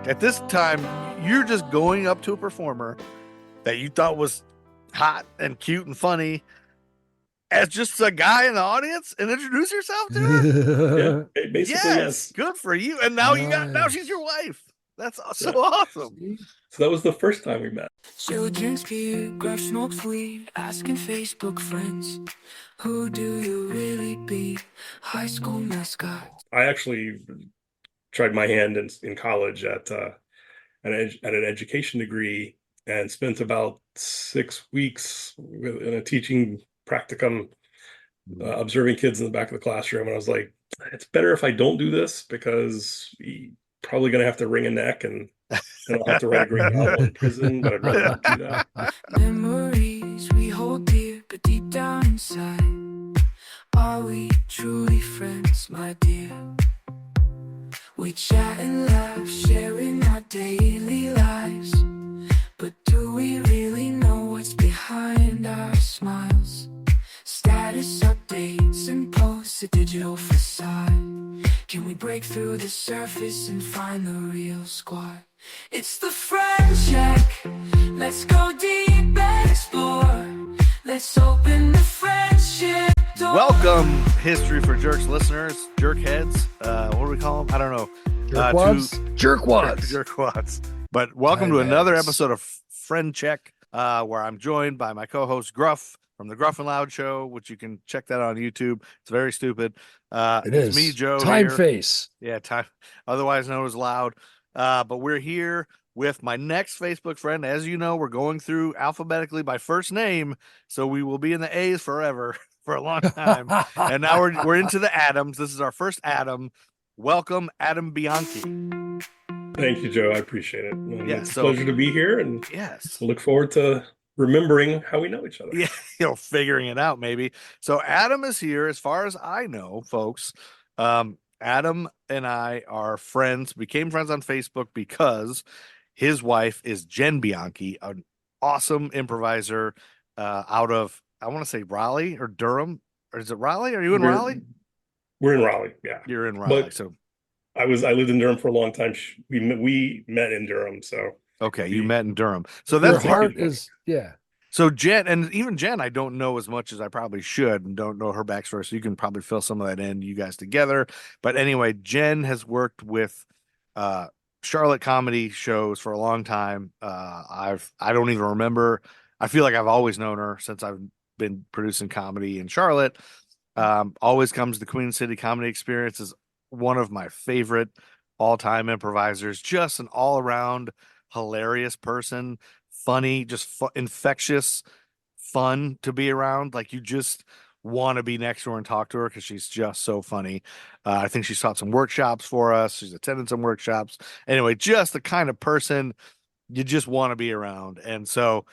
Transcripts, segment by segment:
At this time, you're just going up to a performer that you thought was hot and cute and funny as just a guy in the audience and introduce yourself to her. Yeah, basically, yes. Good for you. And now now she's your wife. That's so awesome. So that was the first time we met. Children's beer, grab smokes weed, asking Facebook friends, who do you really be? High school mascot. I actually tried my hand in college at an education degree and spent about 6 weeks in a teaching practicum, observing kids in the back of the classroom. And I was like, it's better if I don't do this because you're probably going to have to wring a neck and I'll have to write a green novel in prison, but I'd rather not do that. Memories we hold dear, but deep down inside, are we truly friends, my dear? We chat and laugh, sharing our daily lives, but do we really know what's behind our smiles? Status updates and posts, a digital facade. Can we break through the surface and find the real squad? It's the friend check. Let's go deep and explore. Let's open the friendship door. Welcome, History for Jerks listeners, jerkheads. What do we call them? I don't know. Jerkwads? Jerkwads. But welcome to another episode of Friend Check, where I'm joined by my co-host Gruff from the Gruff and Loud Show, which you can check that on YouTube. It's very stupid. It's me, Joe. Time here. Face. Yeah, time. Otherwise known as Loud. But we're here with my next Facebook friend. As you know, we're going through alphabetically by first name, so we will be in the A's forever for a long time. And now we're into the Adams. This is our first Adam. Welcome, Adam Bianchi. Thank you, Joe. I appreciate it. It's a pleasure to be here, and yes, look forward to remembering how we know each other. Yeah, figuring it out maybe. So Adam is here, as far as I know, folks. Adam and I are friends, became friends on Facebook because his wife is Jenn Bianchi, an awesome improviser out of, I want to say Raleigh or Durham. Or is it Raleigh? Are you in Raleigh? We're in Raleigh, yeah. You're in Raleigh. But so I lived in Durham for a long time. We met in Durham, so okay, you met in Durham. So that's your heart is, yeah. So Jenn, and even Jenn, I don't know as much as I probably should and don't know her backstory. So you can probably fill some of that in, you guys together. But anyway, Jenn has worked with Charlotte comedy shows for a long time. I don't even remember. I feel like I've always known her since I've been producing comedy in Charlotte. Always comes the Queen City Comedy Experience is one of my favorite all-time improvisers. Just an all-around hilarious person. Funny, just infectious, fun to be around. Like you just want to be next to her and talk to her because she's just so funny. I think she's taught some workshops for us. She's attended some workshops. Anyway, just the kind of person you just want to be around. And so,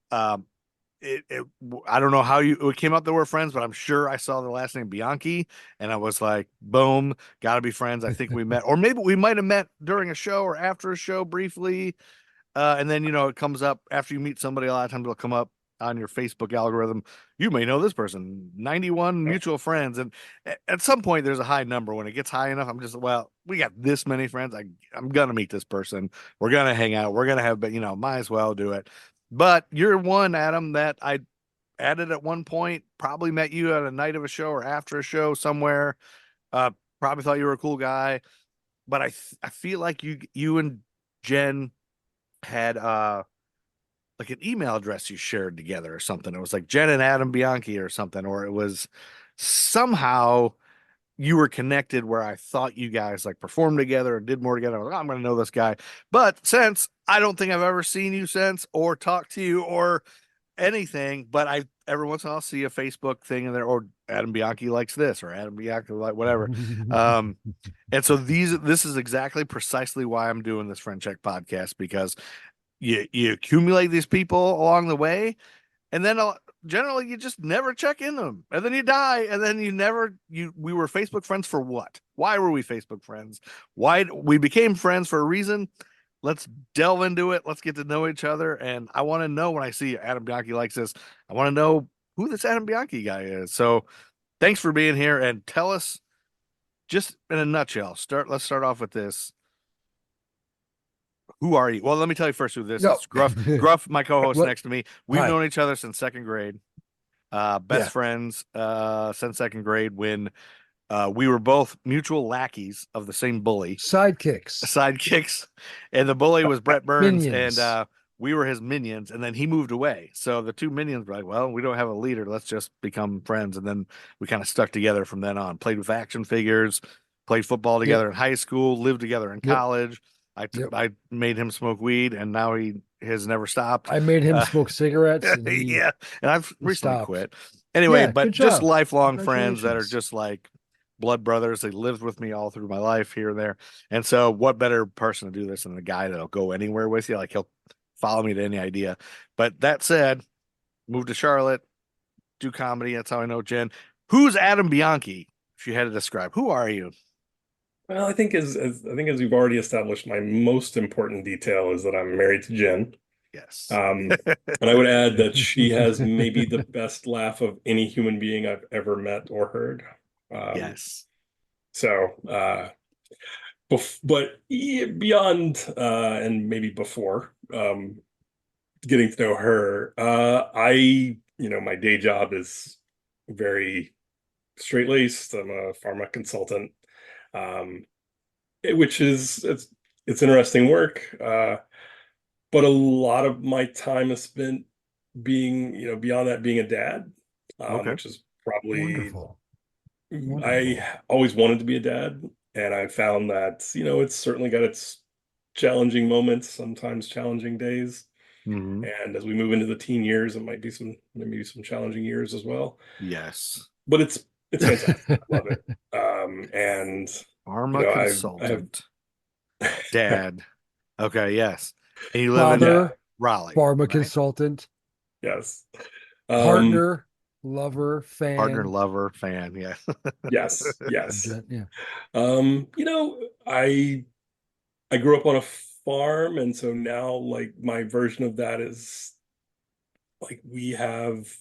I don't know how it came out that we're friends, but I'm sure I saw the last name Bianchi and I was like, boom, gotta be friends. I think we met, or maybe we might have met during a show or after a show briefly. And then, it comes up after you meet somebody, a lot of times it'll come up on your Facebook algorithm. You may know this person, 91 mutual friends. And at some point there's a high number. When it gets high enough, I'm just, well, we got this many friends. I'm going to meet this person. We're going to hang out. We're going to have, but might as well do it. But you're one, Adam, that I added at one point, probably met you at a night of a show or after a show somewhere. Probably thought you were a cool guy, but I feel like you and Jenn had like an email address you shared together or something. It was like Jenn and Adam Bianchi or something, or it was somehow you were connected where I thought you guys like performed together and did more together. I was like, I'm going to know this guy. But since I don't think I've ever seen you since or talked to you or anything, but every once in a while see a Facebook thing in there, or Adam Bianchi likes this or Adam Bianchi like whatever. And so this is precisely why I'm doing this Friend Check podcast, because you accumulate these people along the way, and then generally you just never check in them, and then you die, and then we were Facebook friends for what? Why were we Facebook friends? Why we became friends for a reason. Let's delve into it. Let's get to know each other. And I want to know, when I see Adam Bianchi likes this, I want to know who this Adam Bianchi guy is. So thanks for being here, and tell us just in a nutshell. Let's start off with this. Who are you? Well, let me tell you first who this No. is. Gruff, Gruff, my co-host What? next to me. We've Hi. known each other since second grade. Best Yeah. friends since second grade when we were both mutual lackeys of the same bully, Sidekicks. sidekicks, and the bully was Brett Burns, Minions. and we were his minions, and then he moved away. So the two minions were like, well, we don't have a leader. Let's just become friends. And then we kind of stuck together from then on, played with action figures, played football together in high school, lived together in Yep. college. Yep. I made him smoke weed, and now he has never stopped. I made him smoke cigarettes. And Yeah, and I've recently stopped. quit. Anyway, Yeah, but good just job. lifelong friends that are Congratulations. just like blood brothers. They lived with me all through my life here and there. And so what better person to do this than the guy that'll go anywhere with you? Like he'll follow me to any idea. But that said, moved to Charlotte, do comedy. That's how I know Jenn. Who's Adam Bianchi? If you had to describe, who are you? Well, I think as we've already established, my most important detail is that I'm married to Jen. Yes. And I would add that she has maybe the best laugh of any human being I've ever met or heard. Yes. So, but beyond and maybe before getting to know her, my day job is very straight-laced. I'm a pharma consultant, which is it's interesting work. But a lot of my time is spent being, beyond that, being a dad, Okay. which is probably Wonderful. I always wanted to be a dad, and I found that, it's certainly got its challenging moments, sometimes challenging days. Mhm. And as we move into the teen years, it might be maybe some challenging years as well. Yes. But it's fantastic. I love it. And Pharma consultant. Dad. Okay, yes. And you live in Father, Raleigh. pharma right? consultant, yes. partner, lover, fan. Partner, lover, fan. Yeah. Yes. Yeah. I grew up on a farm, and so now, like, my version of that is like we have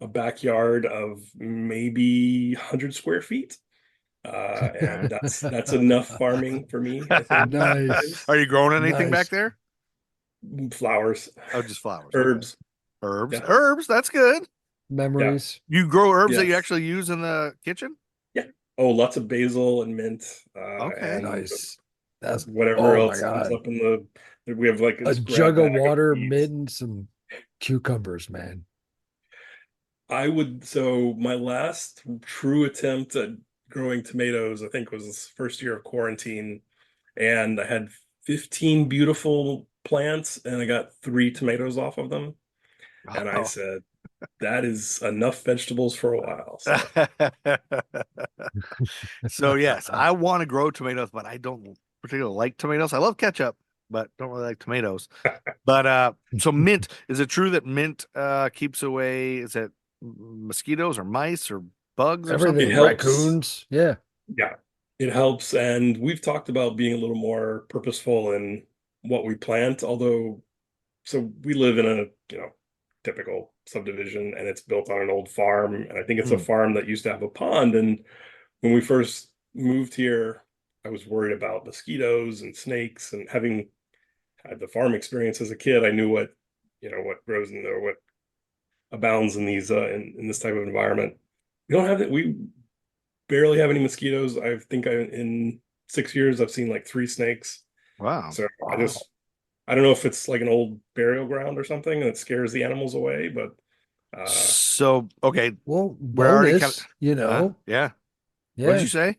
a backyard of maybe 100 square feet. And that's enough farming for me, I think. Nice. Are you growing anything back Nice. there? Flowers, Oh, just flowers. herbs. Okay. Herbs. Yeah. Herbs. That's good. Memories. You grow herbs that you Yes. actually use in the kitchen? Yeah. Oh, lots of basil and mint. Okay. And Nice. That's whatever oh my else comes God. up we have like A this grab jug of bag water, weeds. mint, and some cucumbers, man. So my last true attempt at growing tomatoes, I think, was this first year of quarantine, and I had 15 beautiful plants, and I got 3 tomatoes off of them. And I Oh. said, that is enough vegetables for a while. So, So yes, I want to grow tomatoes, but I don't particularly like tomatoes. I love ketchup, but don't really like tomatoes. But so mint, is it true that mint keeps away, is it mosquitoes or mice or bugs or Everything. It something? helps. Raccoons. Yeah. yeah, it helps. And we've talked about being a little more purposeful in what we plant, so we live in a, typical subdivision, and it's built on an old farm. And I think it's a farm that used to have a pond. And when we first moved here, I was worried about mosquitoes and snakes, and having had the farm experience as a kid, I knew what grows in there, what abounds in these in this type of environment. We barely have any mosquitoes. I think in 6 years I've seen like 3 snakes. Wow. So I don't know if it's like an old burial ground or something and it scares the animals away, but So okay, Well, we're already bonus, yeah. Yeah. What'd you say?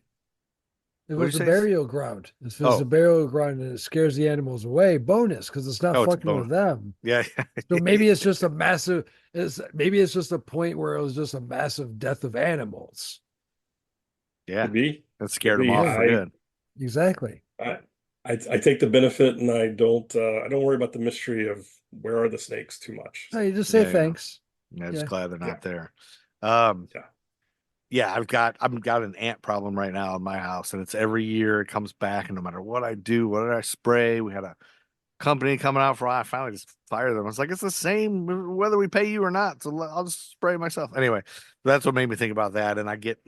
It What'd was you a say? burial ground. If it's Oh. a burial ground and it scares the animals away, bonus, because it's not Oh, it's a fucking with bonus. them. Yeah. So maybe it's just maybe it's just a point where it was just a massive death of animals. Yeah. could be. That scared Could them be. off for good. Exactly. I take the benefit, and I don't worry about the mystery of where are the snakes too much. No, you just say Yeah. thanks. I'm just glad they're not there. Yeah. Yeah, I've got an ant problem right now in my house, and it's every year it comes back, and no matter what I do, what did I spray? We had a company coming out for, I finally just fired them. I was like, it's the same whether we pay you or not. So I'll just spray it myself. Anyway, that's what made me think about that. And I get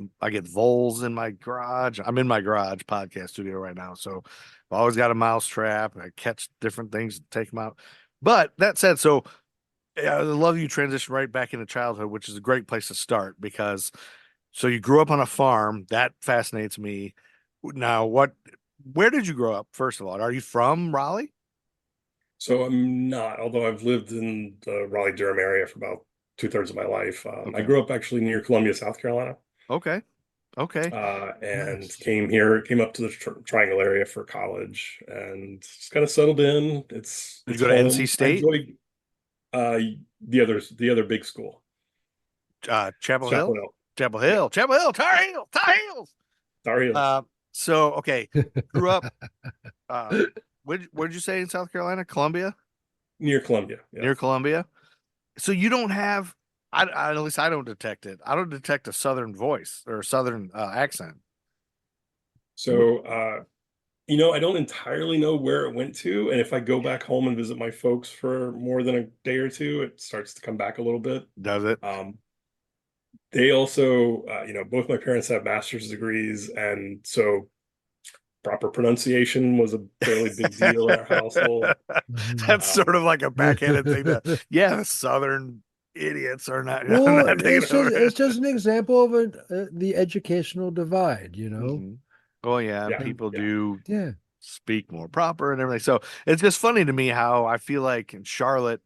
voles in my garage. I'm in my garage podcast studio right now. So I've always got a mouse trap. I catch different things, take them out. But that said, so I love you transition right back into childhood, which is a great place to start because so you grew up on a farm. That fascinates me. Now, where did you grow up, first of all? Are you from Raleigh? So I'm not, although I've lived in the Raleigh-Durham area for about 2/3 of my life. I Okay. grew up actually near Columbia, South Carolina, Okay. Okay. and Nice. came up to the Triangle area for college, and just kind of settled in. It's Did you it's go to NC home. I State? enjoy the other big school, Chapel Chapel Hill? Hill. Chapel Yeah, Hill. Chapel Hill. Tar Heels. Tar Heels. Tar Heels So okay. Grew up where'd you say in South Carolina? Columbia? near Columbia. Yeah. Near Columbia? So you don't have at least I don't detect it. I don't detect a southern voice or a southern accent. So I don't entirely know where it went to, and if I go back home and visit my folks for more than a day or two, it starts to come back a little bit. Does it? They also, both my parents have master's degrees, and so proper pronunciation was a fairly big deal in our household. That's sort of Um, like a backhanded thing that, yeah, the southern idiots are not, Well, not taking over. it's just an example of the educational divide, you know. Mhm. Oh yeah, and yeah, people yeah. do Yeah. speak more proper and everything. So it's just funny to me how I feel like in Charlotte,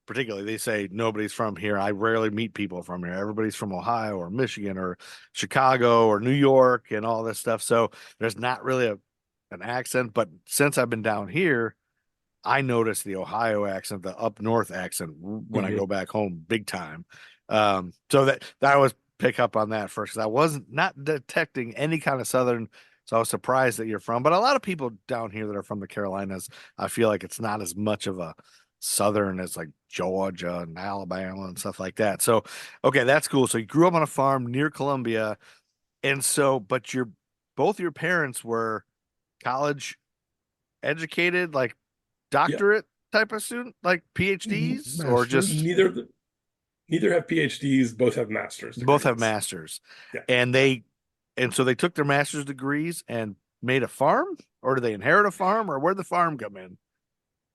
particularly, they say nobody's from here. I rarely meet people from here. Everybody's from Ohio or Michigan or Chicago or New York and all this stuff. So there's not really an accent. But since I've been down here, I notice the Ohio accent, the up north accent when I Mhm. go back home big time. So that I always pick up on that first because I wasn't not detecting any kind of southern. So I was surprised that you're from, but a lot of people down here that are from the Carolinas, I feel like it's not as much of a southern as like Georgia and Alabama and stuff like that. So, okay, that's cool. So you grew up on a farm near Columbia, and so, but both your parents were college educated, like Yeah. doctorate type of student, like PhDs, or Masters. just Neither have PhDs, both have master's both have degrees. masters, Yeah. and so they took their master's degrees and made a farm, or did they inherit a farm, or where'd the farm come in?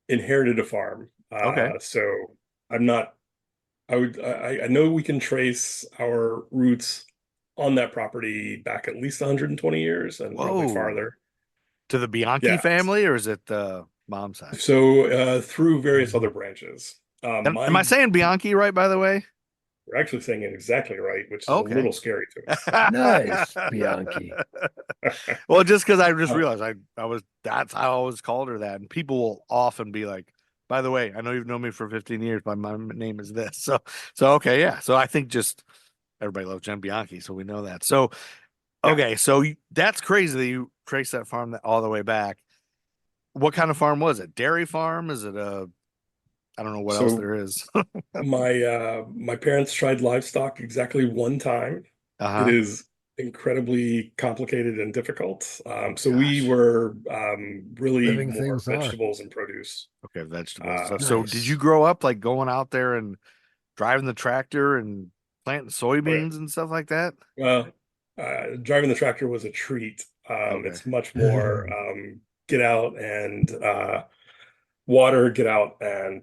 Inherited a farm. Okay. So I'm not, I know we can trace our roots on that property back at least 120 years and probably Whoa. farther. To the Bianchi Yeah. family, or is it the mom's side? So through various other branches. Am I saying Bianchi right, by the way? We're actually saying it exactly right, which is a Okay. little scary to Nice, Bianchi. us. Well, just because I just Uh, realized that's how I always called her that. And people will often be like, by the way, I know you've known me for 15 years, but my name is this. So okay, yeah. So I think just everybody loves Jen Bianchi, so we know that. So yeah. okay, so that's crazy that you trace that farm all the way back. What kind of farm was it? Dairy farm? Is it I don't know what else So there is. my parents tried livestock exactly one time. It Uh-huh. is incredibly complicated and difficult. So we Gosh. were really Living more things are. vegetables and produce. Okay, vegetables and Uh, stuff. So did you Nice. grow up like going out there and driving the tractor and planting oh yeah. soybeans and stuff like that? Well, driving the tractor was a treat. Okay. It's much more get out and water, get out and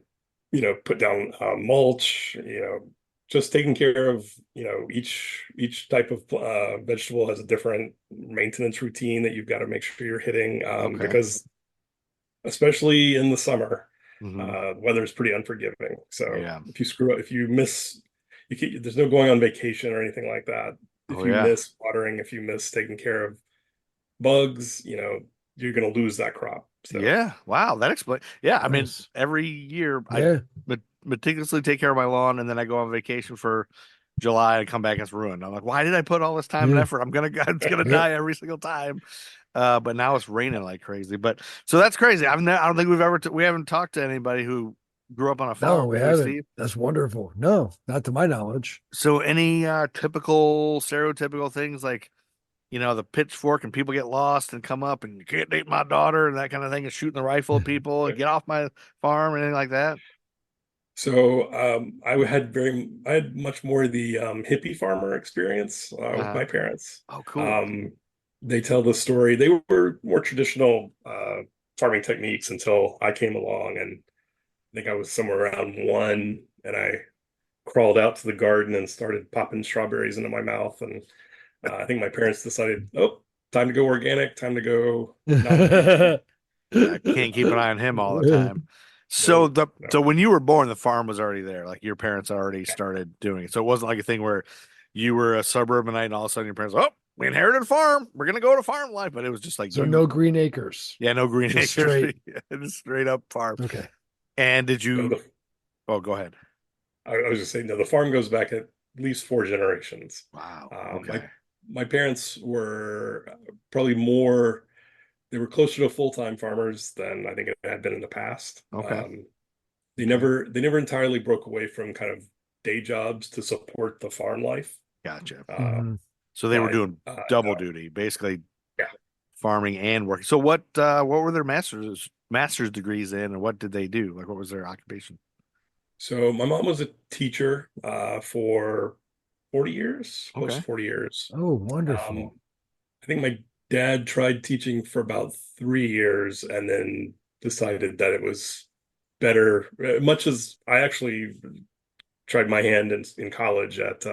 put down mulch. Just taking care of each type of vegetable has a different maintenance routine that you've got to make sure you're hitting Okay. because especially in the summer, Hmm. weather is pretty unforgiving. So Yeah. if you screw up, if you miss, there's no going on vacation or anything like that. If Oh you yeah. miss watering, if you miss taking care of bugs, you're going to lose that crop. So Yeah. Wow. That explains. Yeah. I mean, Nice. every year I Yeah. meticulously take care of my lawn and then I go on vacation for July and come back, it's ruined. I'm like, why did I put all this time and Yeah. effort? It's gonna Yeah. die every single time. But now it's raining like crazy. But so that's crazy. I don't think we haven't talked to anybody who grew up on a No, farm, we have we, haven't. Steve? That's wonderful. No, not to my knowledge. So any typical stereotypical things like you know, the pitchfork and people get lost and come up and you can't date my daughter and that kind of thing, and shooting the rifle at people and get off my farm or anything like that? So I had much more the hippie farmer experience with Uh-huh. my parents. Oh, cool. Um, they tell the story. They were more traditional farming techniques until I came along, and I think I was somewhere around one, and I crawled out to the garden and started popping strawberries into my mouth. And I think my parents decided, oh, time to go organic, time to go non-GMO. Yeah, can't keep an eye on him all the time. So No, the no. so when you were born, the farm was already there. Like your parents already started doing it. So it wasn't like a thing where you were a suburbanite and all of a sudden your parents, oh, we inherited a farm. We're gonna go to farm life. But it was just like So no green acres. yeah, no green Just acres. straight. Just straight up farm. Okay. And did No, you oh go ahead. I was just saying, no, the farm goes back at least four generations. Wow. My Okay. my parents were probably more, they were closer to full-time farmers than I think it had been in the past. Okay. They never entirely broke away from kind of day jobs to support the farm life. Gotcha. Mhm. So they were But doing double duty, basically yeah. farming and working. So what were their master's degrees in and what did they do? Like what was their occupation? So my mom was a teacher for 40 years, close to Okay. 40 years. Oh, wonderful. I think my dad tried teaching for about 3 years and then decided that it was better. Much as I actually tried my hand in college at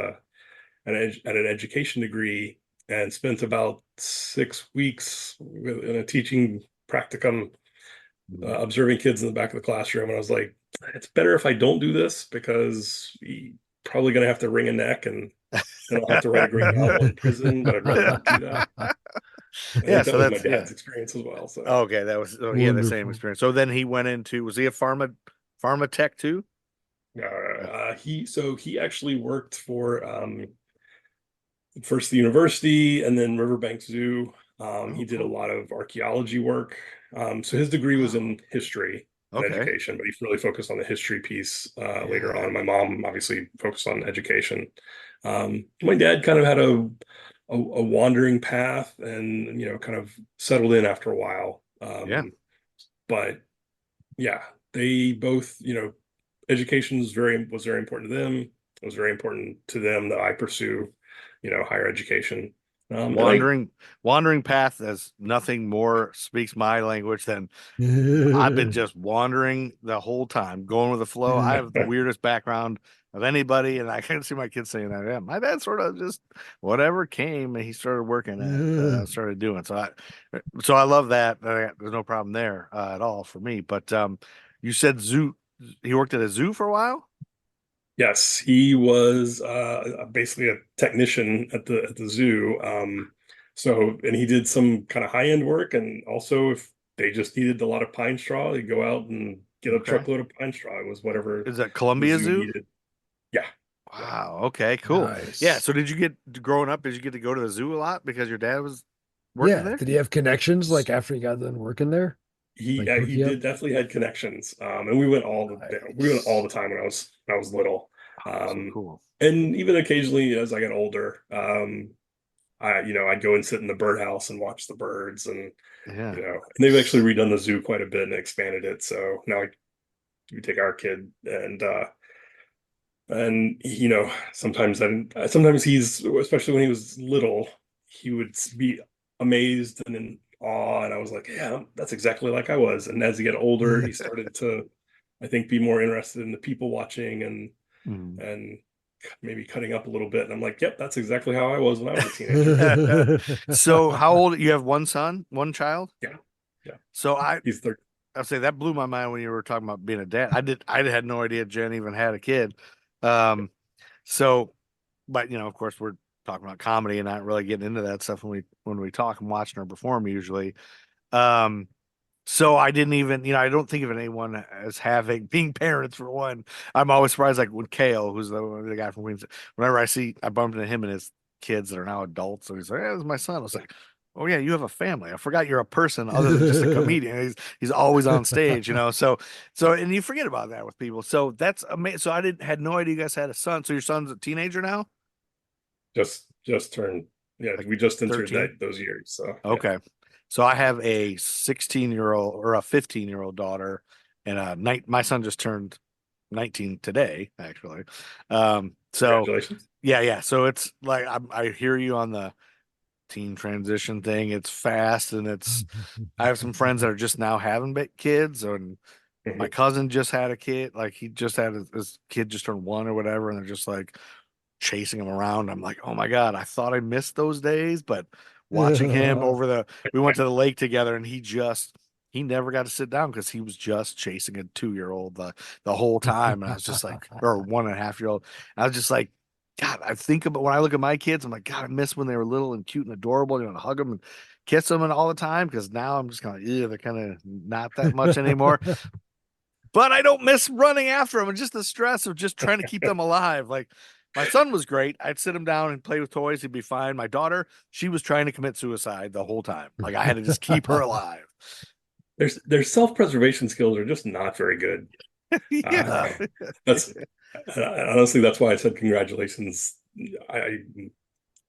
an education degree and spent about 6 weeks in a teaching practicum observing kids in the back of the classroom. And I was like, it's better if I don't do this because you're probably going to have to wring a neck and then I'll have to write a green novel in prison, but I'd rather not do that. I Yeah, think that so was my that's dad's experience as well. So Okay, that was he had the same Wonderful. experience. So then he went into was he a pharma tech too? he actually worked for first the university and then Riverbank Zoo. He did a Cool. lot of archaeology work. So his degree was Wow. in history and Okay. education, but he really focused on the history piece later Yeah. on. My mom obviously focused on education. My dad kind of had a wandering path and kind of settled in after a while. Yeah. But yeah, they both, education was very important to them. It was very important to them that I pursue, higher education. And I Wandering path as nothing more speaks my language than I've been just wandering the whole time, going with the flow. I have the weirdest background of anybody, and I can see my kids saying that. Yeah, my dad sort of just whatever came, and he started working at, started doing. So I love that. There's no problem there at all for me. But you said zoo. He worked at a zoo for a while. Yes, he was basically a technician at the zoo. And he did some kind of high-end work, and also if they just needed a lot of pine straw, he'd go out and get a Okay, truckload of pine straw. It was whatever is that the Columbia zoo Zoo? needed. Yeah, yeah. Wow. Okay. Cool. Yeah. Nice. So did you get growing up? Did you get to go to the zoo a lot because your dad was working Yeah. there? Did he have connections like after he got done working there? He Like hook he you up? did definitely had connections, and we went all the Nice. time when I was little, Oh, so cool. and even occasionally as I got older, I'd go and sit in the birdhouse and watch the birds, and Yeah. and they've actually redone the zoo quite a bit and expanded it. So now we take our kid and sometimes he's, especially when he was little, he would be amazed and in awe, and I was like, yeah, that's exactly like I was. And as he got older, he started to, I think, be more interested in the people watching Mhm. and maybe cutting up a little bit. And I'm like, yep, that's exactly how I was when I was a teenager. So how old you have one son, one child? Yeah, yeah. So He's 30. I'll say that blew my mind when you were talking about being a dad. I had no idea Jen even had a kid. Um, so but of course we're talking about comedy and not really getting into that stuff when we talk and watching her perform usually. Um, so I didn't even, I don't think of anyone as having being parents for one. I'm always surprised, like with Kale, who's the guy from Queens. Whenever I bump into him and his kids that are now adults, and he's like, "Hey, this is my son." I was like, "Oh yeah, you have a family. I forgot you're a person other than just a comedian." He's always on stage. So and you forget about that with people. So that's amazing. So I had no idea you guys had a son. So your son's a teenager now. Just turned Yeah, Like we just entered 13? those years. So yeah. Okay. So I have a 16-year-old or a 15-year-old daughter, and my son just turned 19 today, actually. So Congratulations. yeah. So it's like I hear you on the teen transition thing. It's fast, and I have some friends that are just now having kids, and my Mhm. cousin just had a kid. Like he just had his kid just turned 1 or whatever, and they're just like chasing him around. I'm like, oh my God, I thought I missed those days, but watching him we went to the lake together, and he never got to sit down because he was just chasing a 2-year-old the whole time. And I was just like, or 1.5-year-old. I was just like, God, I think about when I look at my kids, I'm like, God, I miss when they were little and cute and adorable. You know, hug them and kiss them and all the time. Because now I'm just kind of, they're kind of not that much anymore. But I don't miss running after them and just the stress of just trying to keep them alive. Like my son was great. I'd sit him down and play with toys. He'd be fine. My daughter, she was trying to commit suicide the whole time. Like I had to just keep her alive. Their self-preservation skills are just not very good. Yeah. That's honestly, that's why I said congratulations. I,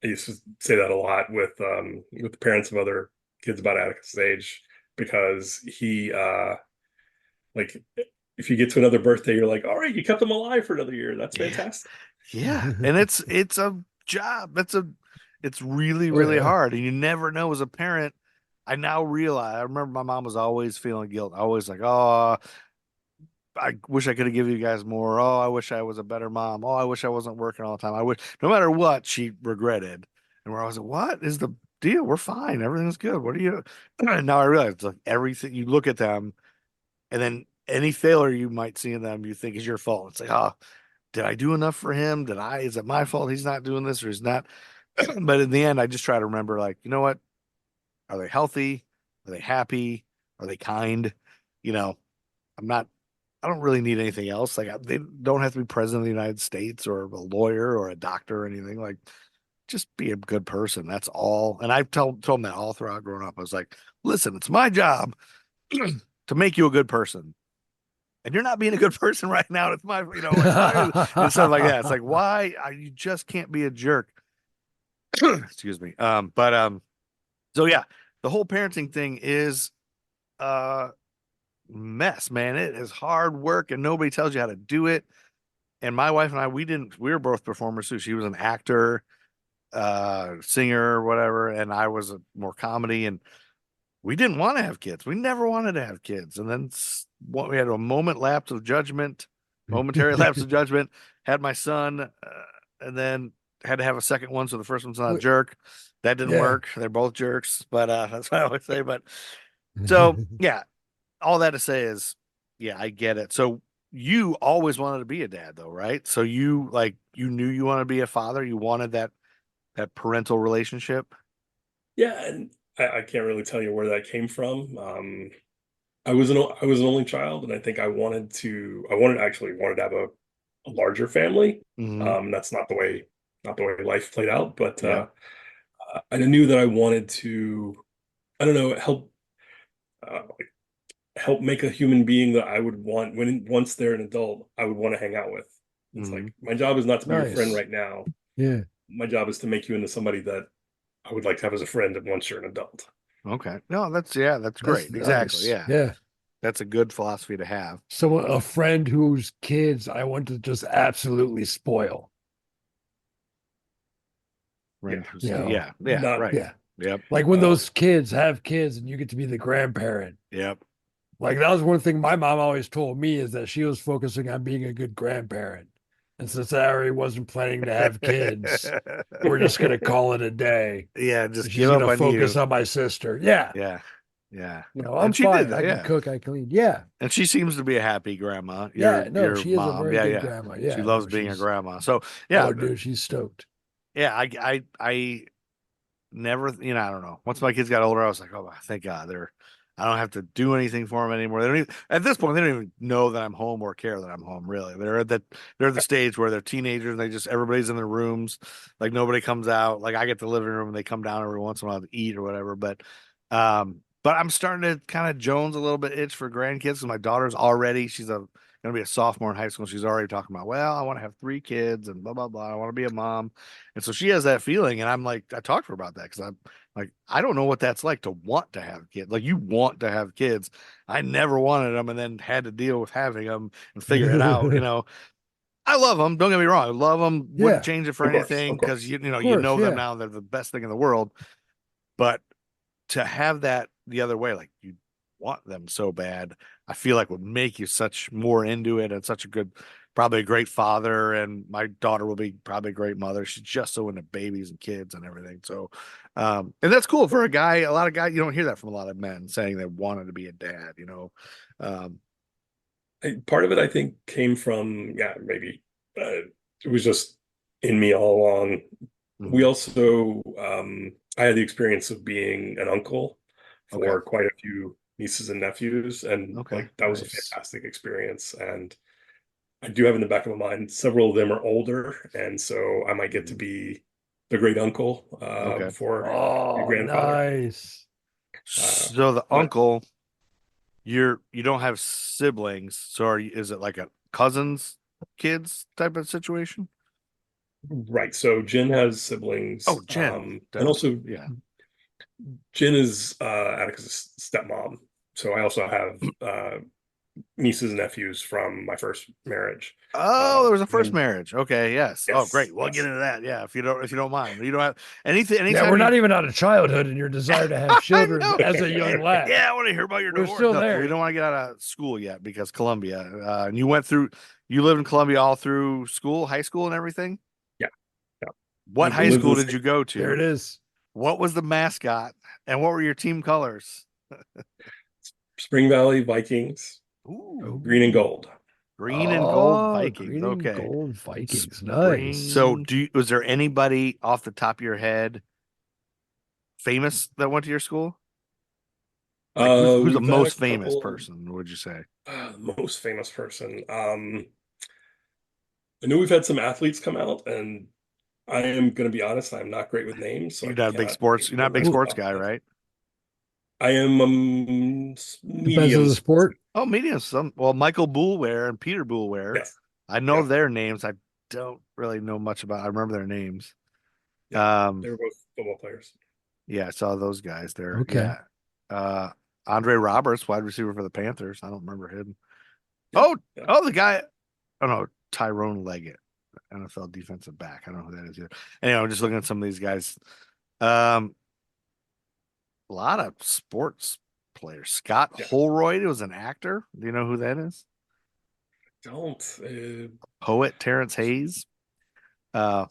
I used to say that a lot with the parents of other kids about Atticus' age, because he like if you get to another birthday, you're like, all right, you kept them alive for another year. That's Yeah. fantastic. Yeah. And it's a job. It's really, Oh really yeah. hard. And you never know as a parent. I now realize I remember my mom was always feeling guilt. Always like, oh, I wish I could have given you guys more. Oh, I wish I was a better mom. Oh, I wish I wasn't working all the time. I wish no matter what she regretted. And where I was like, what is the deal? We're fine. Everything's good. What are you? And now I realize it's like everything you look at them, and then any failure you might see in them, you think is your fault. It's like, oh, did I do enough for him? Is it my fault he's not doing this or he's not? But in the end, I just try to remember, like, you know what? Are they healthy? Are they happy? Are they kind? You know, I'm not I don't really need anything else. Like they don't have to be president of the United States or a lawyer or a doctor or anything. Like just be a good person. That's all. And I've told them that all throughout growing up. I was like, listen, it's my job to make you a good person. And you're not being a good person right now. It's my, it's my and stuff like that. It's like, why? You just can't be a jerk. Excuse me. So yeah, the whole parenting thing is uh mess, man. It is hard work and nobody tells you how to do it. And my wife and I, we were both performers too. She was an actor, singer, whatever, and I was more comedy. And we didn't want to have kids. We never wanted to have kids. And then we had a momentary lapse of judgment, had my son, and then had to have a second one. So the first one's not a jerk. That didn't Yeah. work. They're both jerks, but that's what I always say. But so yeah, all that to say is, yeah, I get it. So you always wanted to be a dad though, right? So you knew you wanted to be a father. You wanted that parental relationship. Yeah, and I can't really tell you where that came from. I was an only child, and I think actually wanted to have a larger family. Hmm. That's not the way life played out, but Yeah. I knew that I wanted to, I don't know, like, help make a human being that I would want once they're an adult, I would want to hang out with. It's Hmm. like my job is not to be your friend Nice. right now. Yeah. My job is to make you into somebody that I would like to have as a friend once you're an adult. Okay. No, that's That's great. Exactly. nice. Yeah. Yeah. That's a good philosophy to have. Someone, a friend whose kids I want to just absolutely spoil. Friend Yeah, who's, You know, yeah. Yeah. not Right. yeah. Yep. Like when uh, those kids have kids and you get to be the grandparent. Yep. Like that was one thing my mom always told me is that she was focusing on being a good grandparent. And since I already wasn't planning to have kids, we're just gonna call it a day. Yeah. Just She's give up gonna on focus you. on my sister. Yeah. Yeah. Yeah. I'm And she did fine. that. I can Yeah. cook, I clean. Yeah. And she seems to be a happy grandma. Yeah. No, Your she is a mom. very Yeah, good yeah. grandma. She Yeah. loves No, being a she's grandma. So yeah, oh dude, she's stoked. yeah. I never, I don't know. Once my kids got older, I was like, oh, thank God, I don't have to do anything for them anymore. They don't even, at this point, they don't even know that I'm home or care that I'm home. Really, they're at the stage where they're teenagers and everybody's in their rooms, like nobody comes out. Like I get the living room and they come down every once in a while to eat or whatever. But but I'm starting to kind of Jones a little bit itch for grandkids because my daughter's already, she's gonna be a sophomore in high school. She's already talking about, well, I want to have 3 kids and blah blah blah. I want to be a mom, and so she has that feeling, and I'm like, I talked to her about that because I'm like, I don't know what that's like to want to have kids. Like you want to have kids. I never wanted them, and then had to deal with having them and figure it out. I love them. Don't get me wrong. I love them. Wouldn't Yeah, change it for Of course, anything of because course. you of you course, know them yeah. now. They're the best thing in the world. But to have that the other way, like you want them so bad, I feel like would make you such more into it and such a good, probably a great father. And my daughter will be probably a great mother. She's just so into babies and kids and everything. So, and that's cool for a guy. A lot of guys, you don't hear that from a lot of men saying they wanted to be a dad. Um, Part of it, I think, came from, yeah, maybe it was just in me all along. We mhm. also, I had the experience of being an uncle Okay. for quite a few nieces and nephews, and Okay. like that was a Nice. fantastic experience. And I do have in the back of my mind, several of them are older, and so I might get to Mhm. be the great uncle Okay. before your Oh, grandfather. nice. Uh, So the but uncle, you don't have siblings, so is it like a cousins, kids type of situation? right, so Jen has siblings, Oh, Jen and does. also Yeah. Jen is Atticus' stepmom. So I also have nieces and nephews from my first marriage. Oh, there was a first And marriage. Okay, yes. Oh, yes, great. We'll get yes. into that. Yeah, if you don't mind. You don't have anything Yeah, anytime we're not you even out of childhood and your desire to have I children know. as a young lad. Yeah, I want to hear about your We're divorce. still No, we there. don't want to get out of school yet because Columbia. And you lived in Columbia all through school, high school and everything? Yeah, yeah. What I've high lived in school the did same you go There it to? is. What was the mascot? And what were your team colors? Spring Valley Vikings, green and Oh, gold. Green and gold oh, Vikings. green and Okay. gold Vikings. Nice. So Spring. was there anybody off the top of your head famous that went to your school? Like who's the We've had a most famous couple. person, would you say? Most famous person. I know we've had some athletes come out, and I am going to be honest, I'm not great with names, so I cannot You're not a big remember Well, sports off guy, the head. right? I am depends on medium. the sport. Oh, medium well, Michael Boulware and Peter Boulware. Yes. I know Yeah. their names. I don't really know much about. I remember their names. Yeah. Um, They were both football players. yeah, I saw those guys there. Okay. Yeah. Uh, Andre Roberts, wide receiver for the Panthers. I don't remember him. Yeah. Oh, Yeah. oh, the guy. Oh no, Tyrone Leggett, NFL defensive back. I don't know who that is either. Anyway, I'm just looking at some of these guys. Um, a lot of sports players. Scott Yeah. Holroyd was an actor. Do you know who that is? Don't. Poet Terrence Hayes. Uh,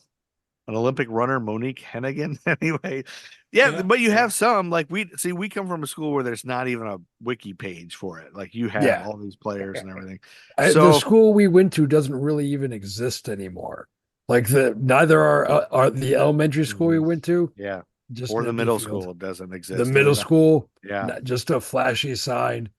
an Olympic runner, Monique Hennigan. Anyway, yeah, Yeah. but you Yeah. have some like we come from a school where there's not even a wiki page for it. Like you have Yeah. all these players and everything. The So school we went to doesn't really even exist anymore. Like neither are the elementary school we mhm, went to, yeah, just or an the empty middle field. school doesn't The exist. And middle then school, yeah, not just a flashy sign,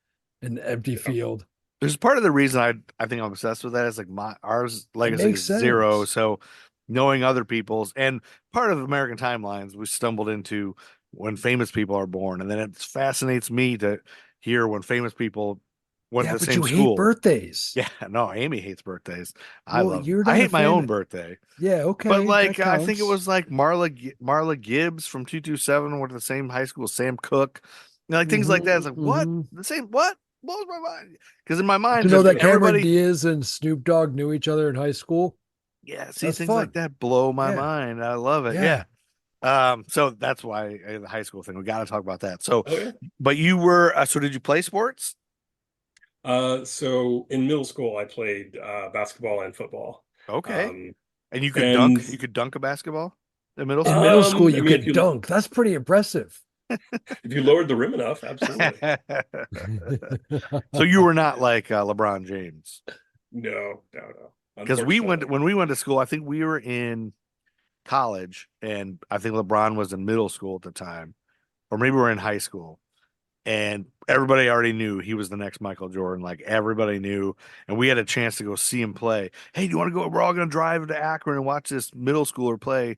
an empty Yeah. field. there's part of the reason I think I'm obsessed with that is like ours It legacy makes is zero. sense. So knowing other people's and part of American timelines we stumbled into when famous people are born, and then it fascinates me to hear when famous people went Yeah, to the but same you hate school. birthdays. Yeah, no, Amy hates birthdays. Well, you're I not a hate my fan. own birthday. Yeah, But okay, that like I think it counts. was like Marla Gibbs from 227 went to the same high school, Sam Cooke. Like things like that. It's like what? Hmm. The same what? Blows my mind. Because in my mind, To know just that Cameron everybody, Diaz and Snoop Dogg knew each other in high school, yeah, see that's things like fun. that blow my Yeah, mind. I love it. yeah. Yeah. So that's why the high school thing. We got to talk about that. So, Oh, yeah. but you were so did you play sports? So in middle school, I played basketball and football. Okay. Um, And you could and dunk. You could dunk a basketball in middle In school. middle school, I you mean, could dunk. That's pretty impressive. if you lowered the rim enough, absolutely. So you were not like LeBron James. No, no, no. Because Unfortunately. when we went to school, I think we were in college, and I think LeBron was in middle school at the time, or maybe we were in high school, and everybody already knew he was the next Michael Jordan. Like everybody knew, and we had a chance to go see him play. Hey, do you want to go? We're all going to drive to Akron and watch this middle schooler play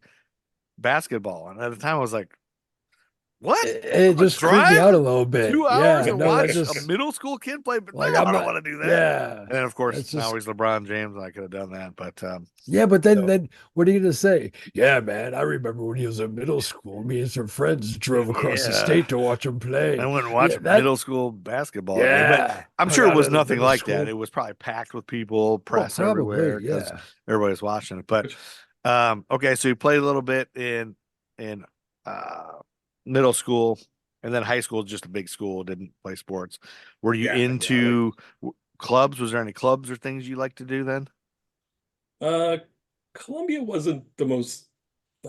basketball. And at the time, I was like, What? It just creeped me Drive out a little bit. 2 hours Yeah, and no, that watch a just middle school kid play? But like no, I'm I don't not. want to do that. Yeah, And then, of course, it's now just he's LeBron James, and I could have done that. But yeah. But So then what are you gonna say? Yeah, man, I remember when he was in middle school. Me and some friends drove across the yeah, state to watch him I play. went and watched Yeah, a that. middle school basketball game. But Yeah, I'm hung sure it out was at a nothing middle like that. school. It was probably packed with people, Well, press everywhere probably, because yeah. everybody's watching it. But which okay, so you played a little bit in uh middle school, and then high school, just a big school, didn't play sports. Were you yeah, into clubs? Was there any clubs or things you like to do then? uh Columbia wasn't the most,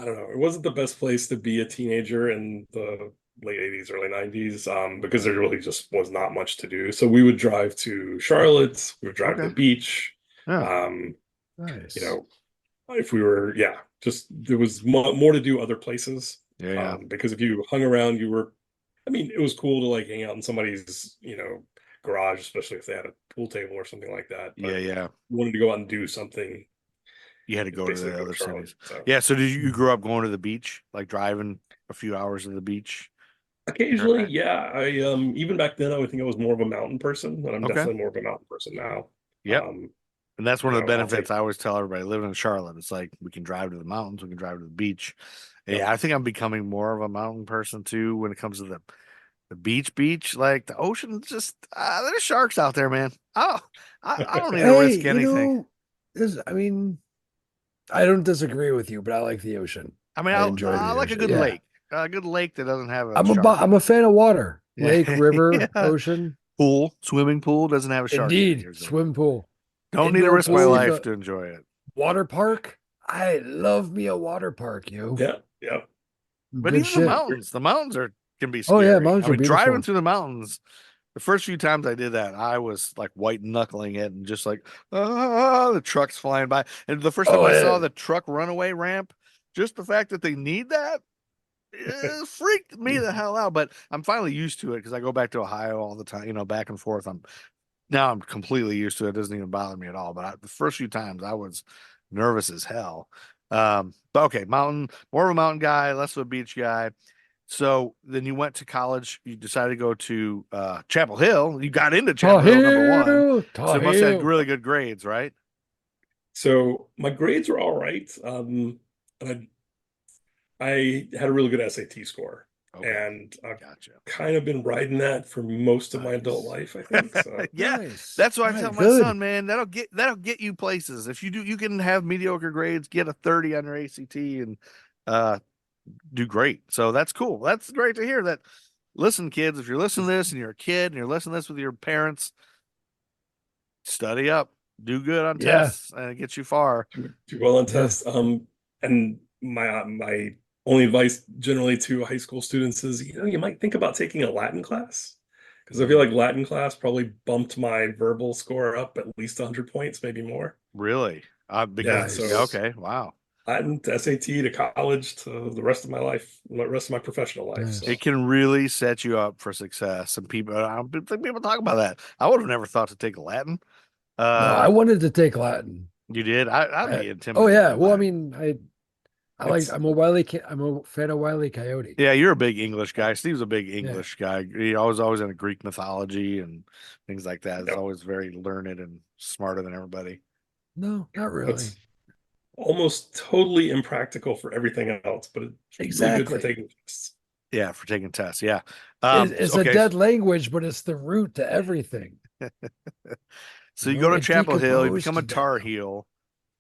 I don't know, it wasn't the best place to be a teenager in the late 80s, early 90s, because there really just was not much to do. So we would drive to Charlotte, we would drive to Okay. the beach. Yeah. Um, you Nice. know, if we were, yeah, just there was more to do other places. Yeah. Yeah. Because if you hung around, you were, I mean, it was cool to like hang out in somebody's, garage, especially if they had a pool table or something like that. Yeah. But Yeah. you wanted to go out and do something, You had to go to basically the go to other Charlotte. cities. So Yeah. So did you Mhm. grow up going to the beach, like driving a few hours to the beach? occasionally, yeah, I even back then I would think I was more of a mountain person, and I'm Okay. definitely more of a mountain person now. Yep. Um, And that's one of the I'll benefits take, I always tell everybody living in Charlotte. It's like we can drive to the mountains, we can drive to the beach. And yep. yeah, I think I'm becoming more of a mountain person too when it comes to the beach. Like the ocean, just there's sharks out there, man. Oh, I don't need to Hey, risk anything. I mean, I don't disagree with you, but I like the ocean. I mean, I enjoy I the like ocean. Yeah. a good lake that doesn't have a shark in I'm it. a fan of water. Yeah, Lake, river, yeah. ocean. Pool, swimming pool doesn't have a shark in it Indeed, usually. swim pool. Don't need to Indoor risk my pool, life the to enjoy it. water park. I love me a water park, yo. Yeah, yeah. But Good even shit. the mountains are can be Oh yeah, scary. mountains I are mean, driving beautiful. through the mountains, the first few times I did that, I was like white knuckling it and just like, the trucks flying by. And the first time Oh I saw yeah. the truck runaway ramp, just the fact that they need that, it freaked me the hell out. But I'm finally used to it because I go back to Ohio all the time, back and forth. I'm completely used to it. It doesn't even bother me at all. But the first few times I was nervous as hell. But okay, more of a mountain guy, less of a beach guy. So then you went to college. You decided to go to Chapel Hill. You got into Chapel Hill, number one. Tarheel, So you must have had Tarheel. really good grades, right? So my grades were all right. And I had a really good SAT score, Okay, and I've gotcha. kind of been riding that for most of my adult Nice. life, I think. So Yeah, Nice. that's what All I tell right, my good. son, man. That'll get you places. If you do, you can have mediocre grades, get a 30 on your ACT, and uh, do great. So that's cool. That's great to hear that. Listen, kids, if you're listening to this and you're a kid and you're listening to this with your parents, study up, do good on Yeah. tests, and it gets you far. do well on Yeah. tests. And my only advice generally to high school students is, you might think about taking a Latin class, because I feel like Latin class probably bumped my verbal score up at least 100 points, maybe more. Really? Yeah, Because yeah, so Nice. okay, wow. Latin to SAT to college to the rest of my life, the rest of my professional life. It So Nice. can really set you up for success. And people, I don't think people talk about that. I would have never thought to take Latin. No, I Uh, wanted to take Latin. you did? I'd be Oh intimidated yeah. by Well, I Latin. mean, it's I'm I'm a fan of Wile E. Coyote. Yeah, you're a big English guy. Steve's a big Yeah. English guy. He always into Greek mythology and things like that. He's yep, always very learned and smarter than everybody. No, not really. it's almost totally impractical for everything else, but it's really good for Exactly. taking tests. Yeah, for taking tests. Yeah. It's a Okay. dead language, but it's the root to everything. So you go to It Chapel Hill, you decomposed become to a dead. Tar Heel.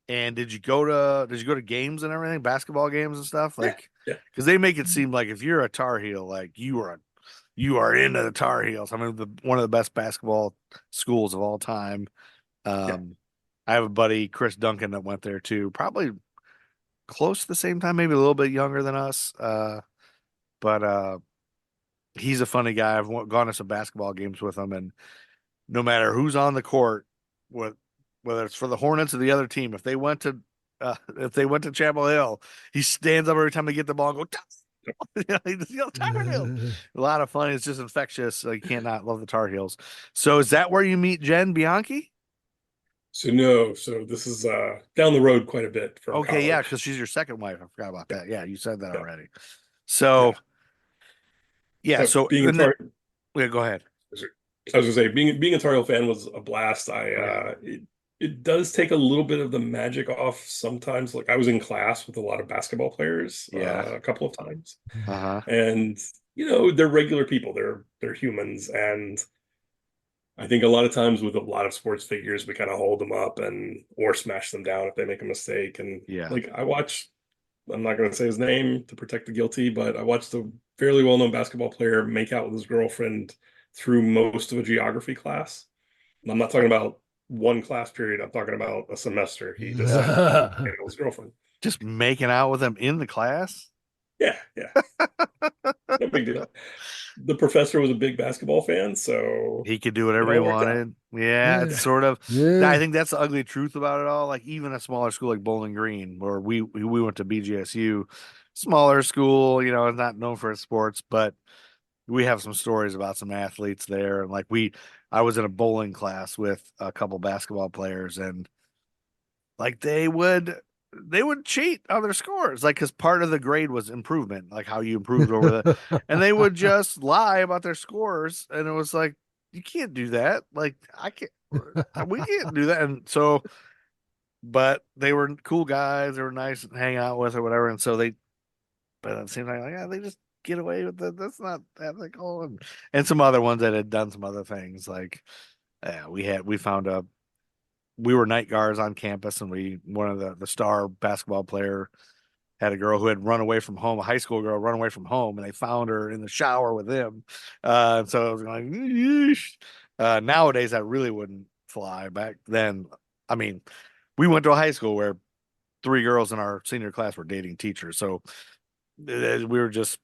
And did you go to games and everything, basketball games and stuff? Yeah, Like, yeah. because they make it seem like if you're a Tar Heel, like you are into the Tar Heels. I mean, one of the best basketball schools of all time. Yeah. I have a buddy, Chris Duncan, that went there too, probably close to the same time, maybe a little bit younger than us. But he's a funny guy. Gone to some basketball games with him, and no matter who's on the court, what whether it's for the Hornets or the other team, if they went to Chapel Hill, he stands up every time they get the ball and go, he's Tar Heels. A lot of fun. It's just infectious. So you can't not love the Tar Heels. So is that where you meet Jenn Bianchi? So no, so this is down the road quite a bit from Okay, yeah, college. because she's your second wife. I forgot about Yeah, that. Yeah, you said that yeah, already. So yeah. Yeah. So, being a and then, Tar yeah, go ahead. I was gonna say being a Tar Heel fan was a blast. Yeah. It does take a little bit of the magic off sometimes. Like I was in class with a lot of basketball players Yeah. a couple of times, Uh-huh. and they're regular people. They're humans, and I think a lot of times with a lot of sports figures, we kind of hold them up and or smash them down if they make a mistake. And Yeah. like I'm not going to say his name to protect the guilty, but I watched a fairly well-known basketball player make out with his girlfriend through most of a geography class. And I'm not talking about one class period. I'm talking about a semester. He decided to hang out with his girlfriend. Just making out with them in the class. Yeah, yeah, no big deal. The professor was a big basketball fan, so He could do it whatever he all worked out. wanted. Yeah, it's Yeah. sort of. Yeah. I think that's the ugly truth about it all. Like even a smaller school like Bowling Green, where we went to BGSU, smaller school, it's not known for its sports, but we have some stories about some athletes there. And like I was in a bowling class with a couple basketball players, and like they would cheat on their scores, like because part of the grade was improvement, like how you improved over and they would just lie about their scores, and it was like you can't do that. Like I can't, we can't do that. And so, but they were cool guys, they were nice to hang out with or whatever, and so but at the same time, like yeah, they just get away with it. That's not ethical, and some other ones that had done some other things, like yeah, we were night guards on campus, and one of the star basketball player had a girl who had run away from home, a high school girl run away from home, and they found her in the shower with him. So I was like, yeesh. Nowadays that really wouldn't fly. Back then, I mean, we went to a high school where 3 girls in our senior class were dating teachers, so we were just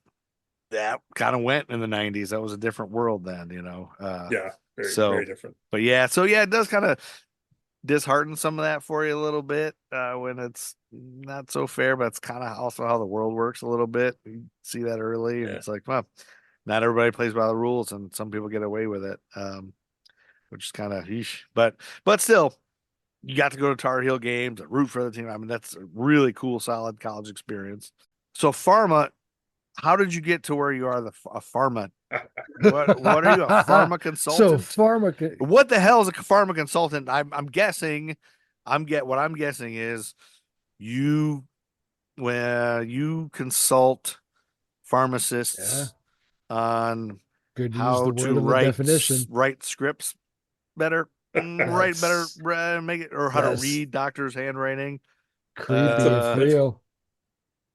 that kind of went in the 90s. That was a different world then. Yeah, very, So, very different. but yeah, it does kind of dishearten some of that for you a little bit when it's not so fair, but it's kind of also how the world works a little bit. You see that early, and Yeah. it's like, well, not everybody plays by the rules, and some people get away with it, which is kind of yeesh. But still, you got to go to Tar Heel games, root for the team. I mean, that's a really cool, solid college experience. So, Pharma, how did you get to where you are? A Pharma. What are you, a Pharma So consultant? pharma. What the hell is a Pharma consultant? I'm guessing. What I'm guessing is you when you consult pharmacists on Could use how the to word in the definition. write scripts better, write better, make it, or how to Yes. read doctors' handwriting. Creepy if Uh, real.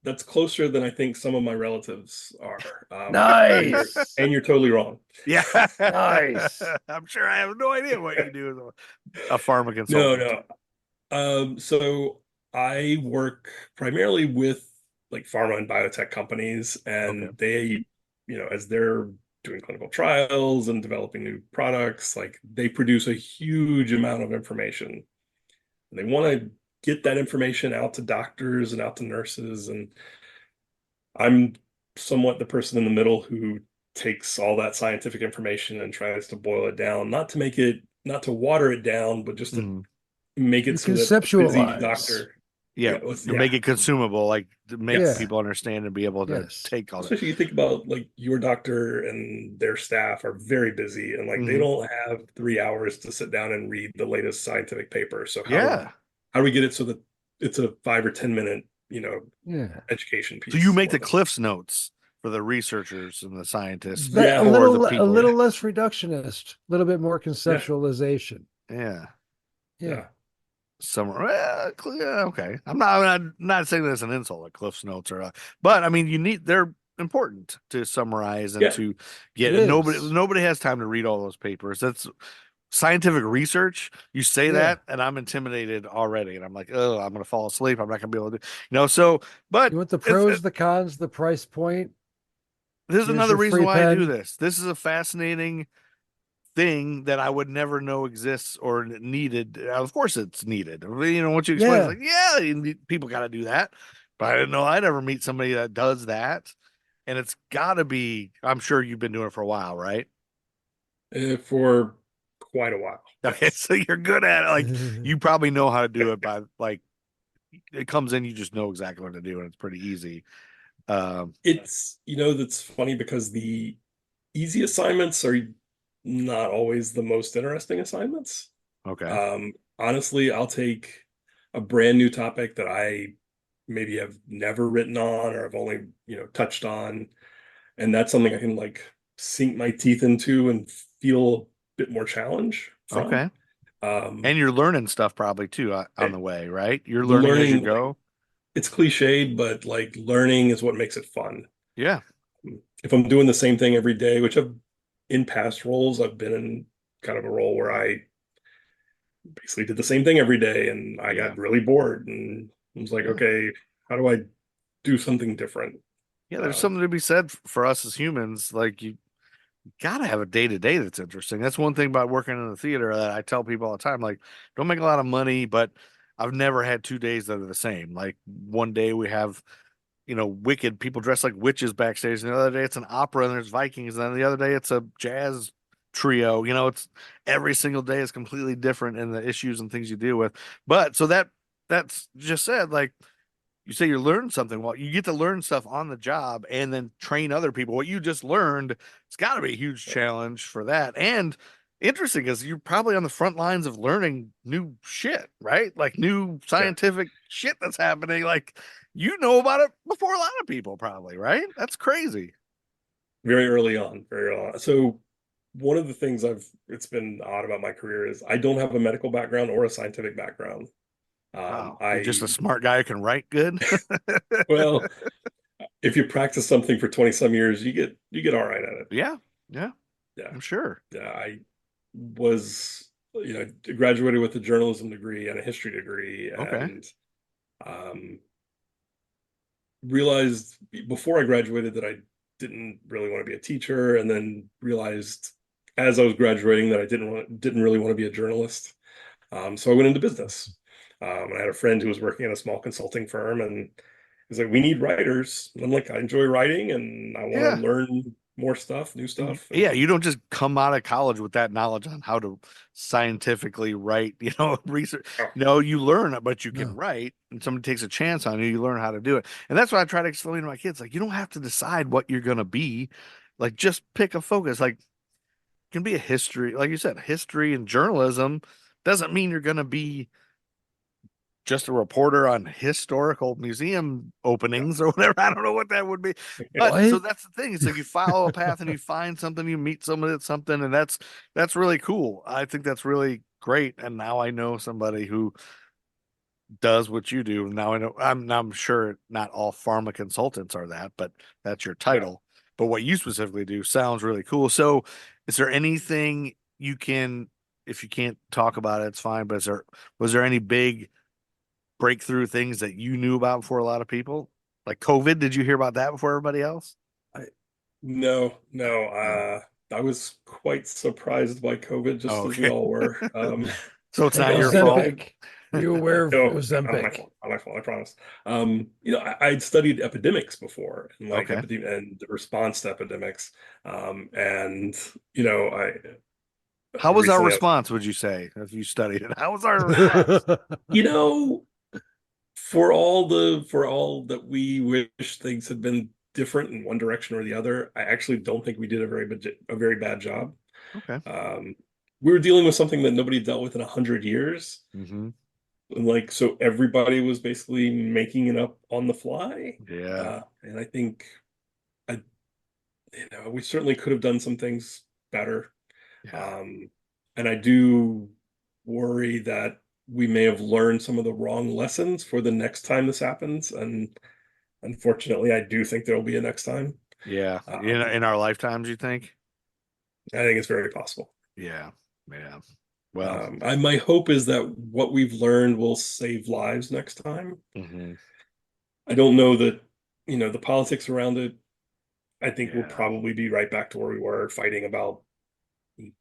That's closer than I think some of my relatives are. Nice. And you're totally wrong. Yeah, Nice. I'm sure I have no idea what you do as a pharma No, consultant. no. So I work primarily with like pharma and biotech companies, Okay. and they, as they're doing clinical trials and developing new products, like they produce a huge amount of information. And they want to get that information out to doctors and out to nurses. And I'm somewhat the person in the middle who takes all that scientific information and tries to boil it down, not to water it down, but just to Mhm. make You it so that a busy conceptualize. doctor, Yeah, to make it consumable, like to make yes. people understand and be able to Yes. take all that. Especially you think about like your doctor and their staff are very busy, and like they Mhm. don't have 3 hours to sit down and read the latest scientific paper. So Yeah. how do we get it so that it's a 5 or 10 minute, Yeah. education So you piece make for the them? Cliff's notes for the researchers and the scientists That, Yeah. or the a people. little less reductionist, a little bit more Yeah. conceptualization. Yeah. Yeah. Okay. I'm not saying that's an insult, like Cliff's notes but I mean, they're important to summarize and Yeah. to It get, and is. nobody has time to read all those papers. That's scientific research. You say Yeah. that, and I'm intimidated already, and I'm like, oh, I'm gonna fall asleep. I'm not gonna be able to so, but You want the pros, the cons, the price point. this is Here's another your reason free why I do pen. this. This is a fascinating thing that I would never know exists or needed. Of course, it's needed. Once you explain, it's Yeah. like, yeah, people got to do that. But I didn't know I'd ever meet somebody that does that. And it's got to be, I'm sure you've been doing it for a while, right? For quite a while. Okay, so you're good at it. Like, you probably know how to do it by, like, it comes in, you just know exactly what to do, and it's pretty easy. It's, that's funny because easy assignments are not always the most interesting assignments. Okay. Honestly, I'll take a brand new topic that I maybe have never written on or I've only, touched on, and that's something I can like sink my teeth into and feel a bit more challenge from. Okay. Um, And you're learning stuff probably too on the it- way, right? You're learning as you learning, like, go. it's cliched, but like learning is what makes it fun. Yeah. If I'm doing the same thing every day, which I've in past roles, I've been in kind of a role where I basically did the same thing every day and I Yeah. got really bored and I was like, Yeah. okay, how do I do something different? Yeah, there's Um, something to be said for us as humans. Like you gotta have a day to day that's interesting. That's one thing about working in the theater that I tell people all the time. Like, don't make a lot of money, but I've never had 2 days that are the same. Like one day we have, wicked people dressed like witches backstage, and the other day it's an opera and there's Vikings, and then the other day it's a jazz trio. It's every single day is completely different in the issues and things you deal with. But so that's just said, like you say you learn something. Well, you get to learn stuff on the job and then train other people. What you just learned, it's got to be a huge challenge for that. And interesting because you're probably on the front lines of learning new shit, right? Like new yeah, scientific shit that's happening. Like you know about it before a lot of people, probably, right? That's crazy. very early on, very early on. So one of the things it's been odd about my career is I don't have a medical background or a scientific background. Wow. You're just a I, smart guy who can write good. well, if you practice something for 20 some years, you get all right at it. Yeah. Yeah. Yeah. I'm sure. Yeah. I was, graduated with a journalism degree and a history degree Okay. and um, realized before I graduated that I didn't really want to be a teacher, and then realized as I was graduating that I didn't really want to be a journalist. So I went into business. I had a friend who was working at a small consulting firm, and he's like, "We need writers." And I'm like, "I enjoy writing, and I want to Yeah. learn more stuff, new stuff." Yeah, And you don't just come out of college with that knowledge on how to scientifically write, research. oh, You learn it, but you can No. write, and somebody takes a chance on you, you learn how to do it. And that's what I try to explain to my kids. Like, you don't have to decide what you're gonna be. Like, just pick a focus. Like, it can be a history, like you said, history and journalism doesn't mean you're gonna be just a reporter on historical museum openings or whatever. I don't know what that would be. yeah. But so What? that's the thing. It's like you follow a path and you find something, you meet somebody at something, and that's really cool. I think that's really great. And now I know somebody who does what you do. Now I know I'm sure not all pharma consultants are that, but that's your No. title. But what you specifically do sounds really cool. So is there anything you can, if you can't talk about it, it's fine, but was there any big breakthrough things that you knew about before a lot of people? Like COVID, did you hear about that before everybody else? I, no, no. No. I was quite surprised by COVID, Oh, just as we okay. all were. So it's Like not your fault. Ozempic. You aware of no, not my Ozempic? fault. Not my fault. I promise. I'd studied epidemics before, and like Okay. epidemic and the response to epidemics. And I How was our recently, response, would you say, if you studied it? How was our response? you know, for all that we wish things had been different in one direction or the other, I actually don't think we did a very bad job. Okay. Um, we were dealing with something that nobody dealt with in 100 years. Hmm. And like, so everybody was basically making it up on the fly. Yeah. And I think I, we certainly could have done some things better. Yeah. Um, and I do worry that we may have learned some of the wrong lessons for the next time this happens. And unfortunately, I do think there'll be a next time. Yeah. Um, In our lifetimes, you think? I think it's very possible. Yeah. Yeah. Well, My hope is that what we've learned will save lives next time. mhm. I don't know that, the politics around it. I think we'll Yeah. probably be right back to where we were fighting about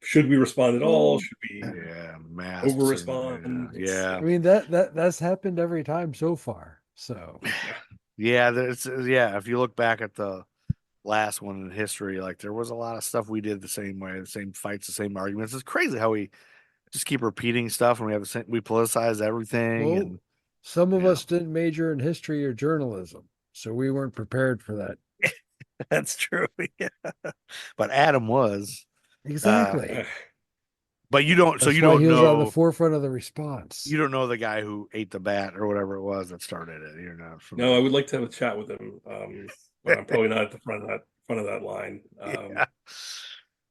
should we respond at all? Should we Yeah. over Masks respond? and yeah. I mean that's happened every time so far. So Yeah. Yeah. Yeah. If you look back at the last one in history, like there was a lot of stuff we did the same way, the same fights, the same arguments. It's crazy how we just keep repeating stuff and we have the same, we politicize everything well, and some of yeah. us didn't major in history or journalism, so we weren't prepared for that. That's true. Yeah. But Adam was. Exactly. But you don't. So That's you why don't he was on the know. forefront of the response. You don't know the guy who ate the bat or whatever it was that started it. You're not No, I familiar. would like to have a chat with him, but I'm probably not at the front of that line. Yeah.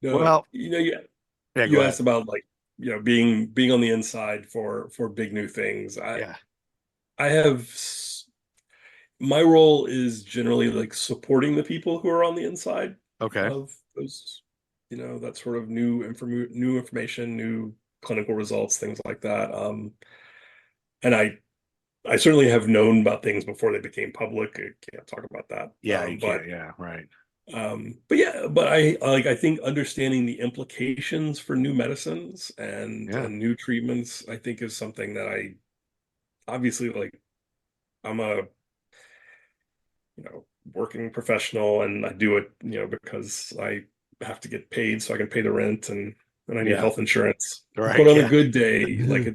No, Well, yeah. Go you ahead. asked about like being on the inside for big new things. Yeah. I have my role is generally like supporting the people who are on the inside Okay. of those, that sort of new information, new clinical results, things like that. And I certainly have known about things before they became public. I can't talk about that. Yeah. You can't. Yeah. Right. But I think understanding the implications for new medicines Yeah. and new treatments, I think is something that I obviously like. I'm a working professional, and I do it, because I have to get paid so I can pay the rent, and I need Yeah. health insurance. But Right. on a Yeah. good day, like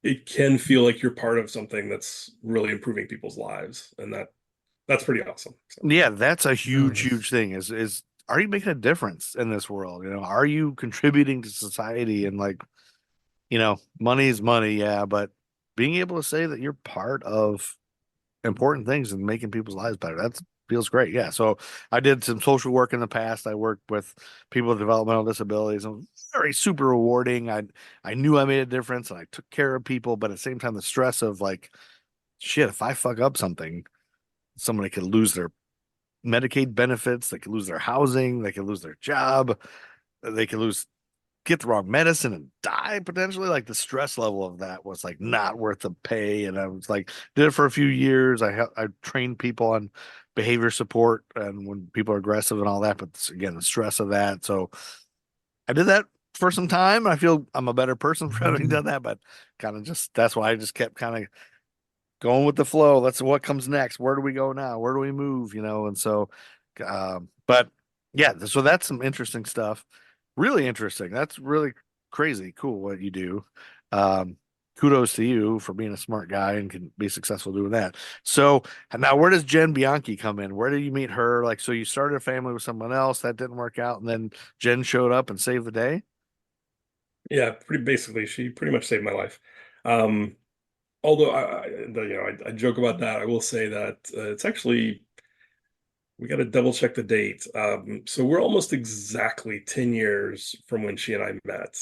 it can feel like you're part of something that's really improving people's lives, and that's pretty awesome. So, Yeah. That's a huge, Nice. huge thing. Is are you making a difference in this world? Are you contributing to society? And like, money is money. Yeah. But being able to say that you're part of important things and making people's lives better. That feels great. Yeah. So I did some social work in the past. I worked with people with developmental disabilities, and very super rewarding. I knew I made a difference and I took care of people, but at the same time, the stress of like, shit, if I fuck up something, somebody could lose their Medicaid benefits, they could lose their housing, they could lose their job, they could get the wrong medicine and die potentially. Like the stress level of that was like not worth the pay. And I was like, did it for a few years. I trained people on behavior support and when people are aggressive and all that. But again, the stress of that. So I did that for some time. I feel I'm a better person for having done that, but kind of just that's why I just kept kind of going with the flow. Let's what comes next. Where do we go now? Where do we move? And so, but yeah, so that's some interesting stuff. Really interesting. That's really crazy cool what you do. Um, Kudos to you for being a smart guy and can be successful doing that. So now where does Jenn Bianchi come in? Where did you meet her? Like, so you started a family with someone else that didn't work out, and then Jenn showed up and saved the day. yeah, pretty basically, she pretty much saved my life. Um, Although I joke about that, I will say that it's actually we got to double check the date. So we're almost exactly 10 years from when she and I met,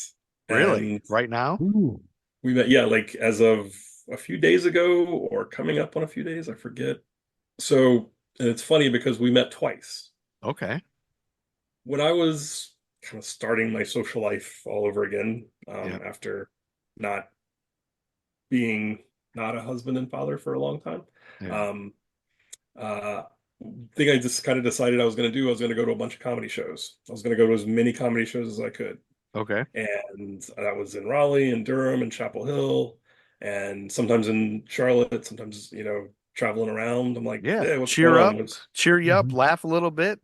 Really? and Right now? Ooh. we met, yeah, like as of a few days ago or coming up on a few days, I forget. So, and it's funny because we met twice Okay. when I was kind of starting my social life all over again, Yeah. after not being not a husband and father for a long time. Yeah. Um, uh, thing I just kind of decided I was going to go to a bunch of comedy shows. I was going to go to as many comedy shows as I could. Okay. And that was in Raleigh and Durham and Chapel Hill and sometimes in Charlotte, sometimes, traveling around. I'm like, Yeah. hey, what's Cheer going on? up, cheer you up, laugh a little bit.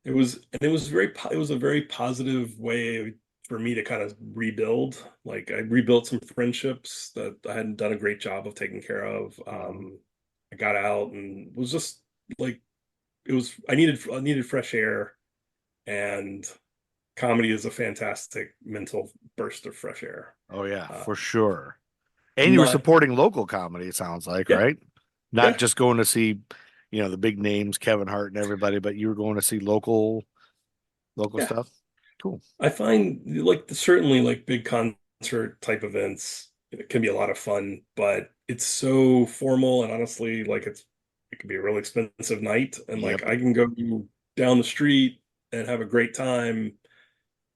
It was a very positive way for me to kind of rebuild. Like I rebuilt some friendships that I hadn't done a great job of taking care of. I got out and was just like I needed fresh air, and comedy is a fantastic mental burst of fresh air. Oh yeah, Uh, for sure. And I'm you were not, supporting local comedy, it sounds like, yeah, right? Not yeah, just going to see, the big names, Kevin Hart and everybody, but you were going to see local yeah. stuff. Cool. I find like certainly like big concert type events, it can be a lot of fun, but it's so formal and honestly, like it can be a really expensive night. And like Yep. I can go down the street and have a great time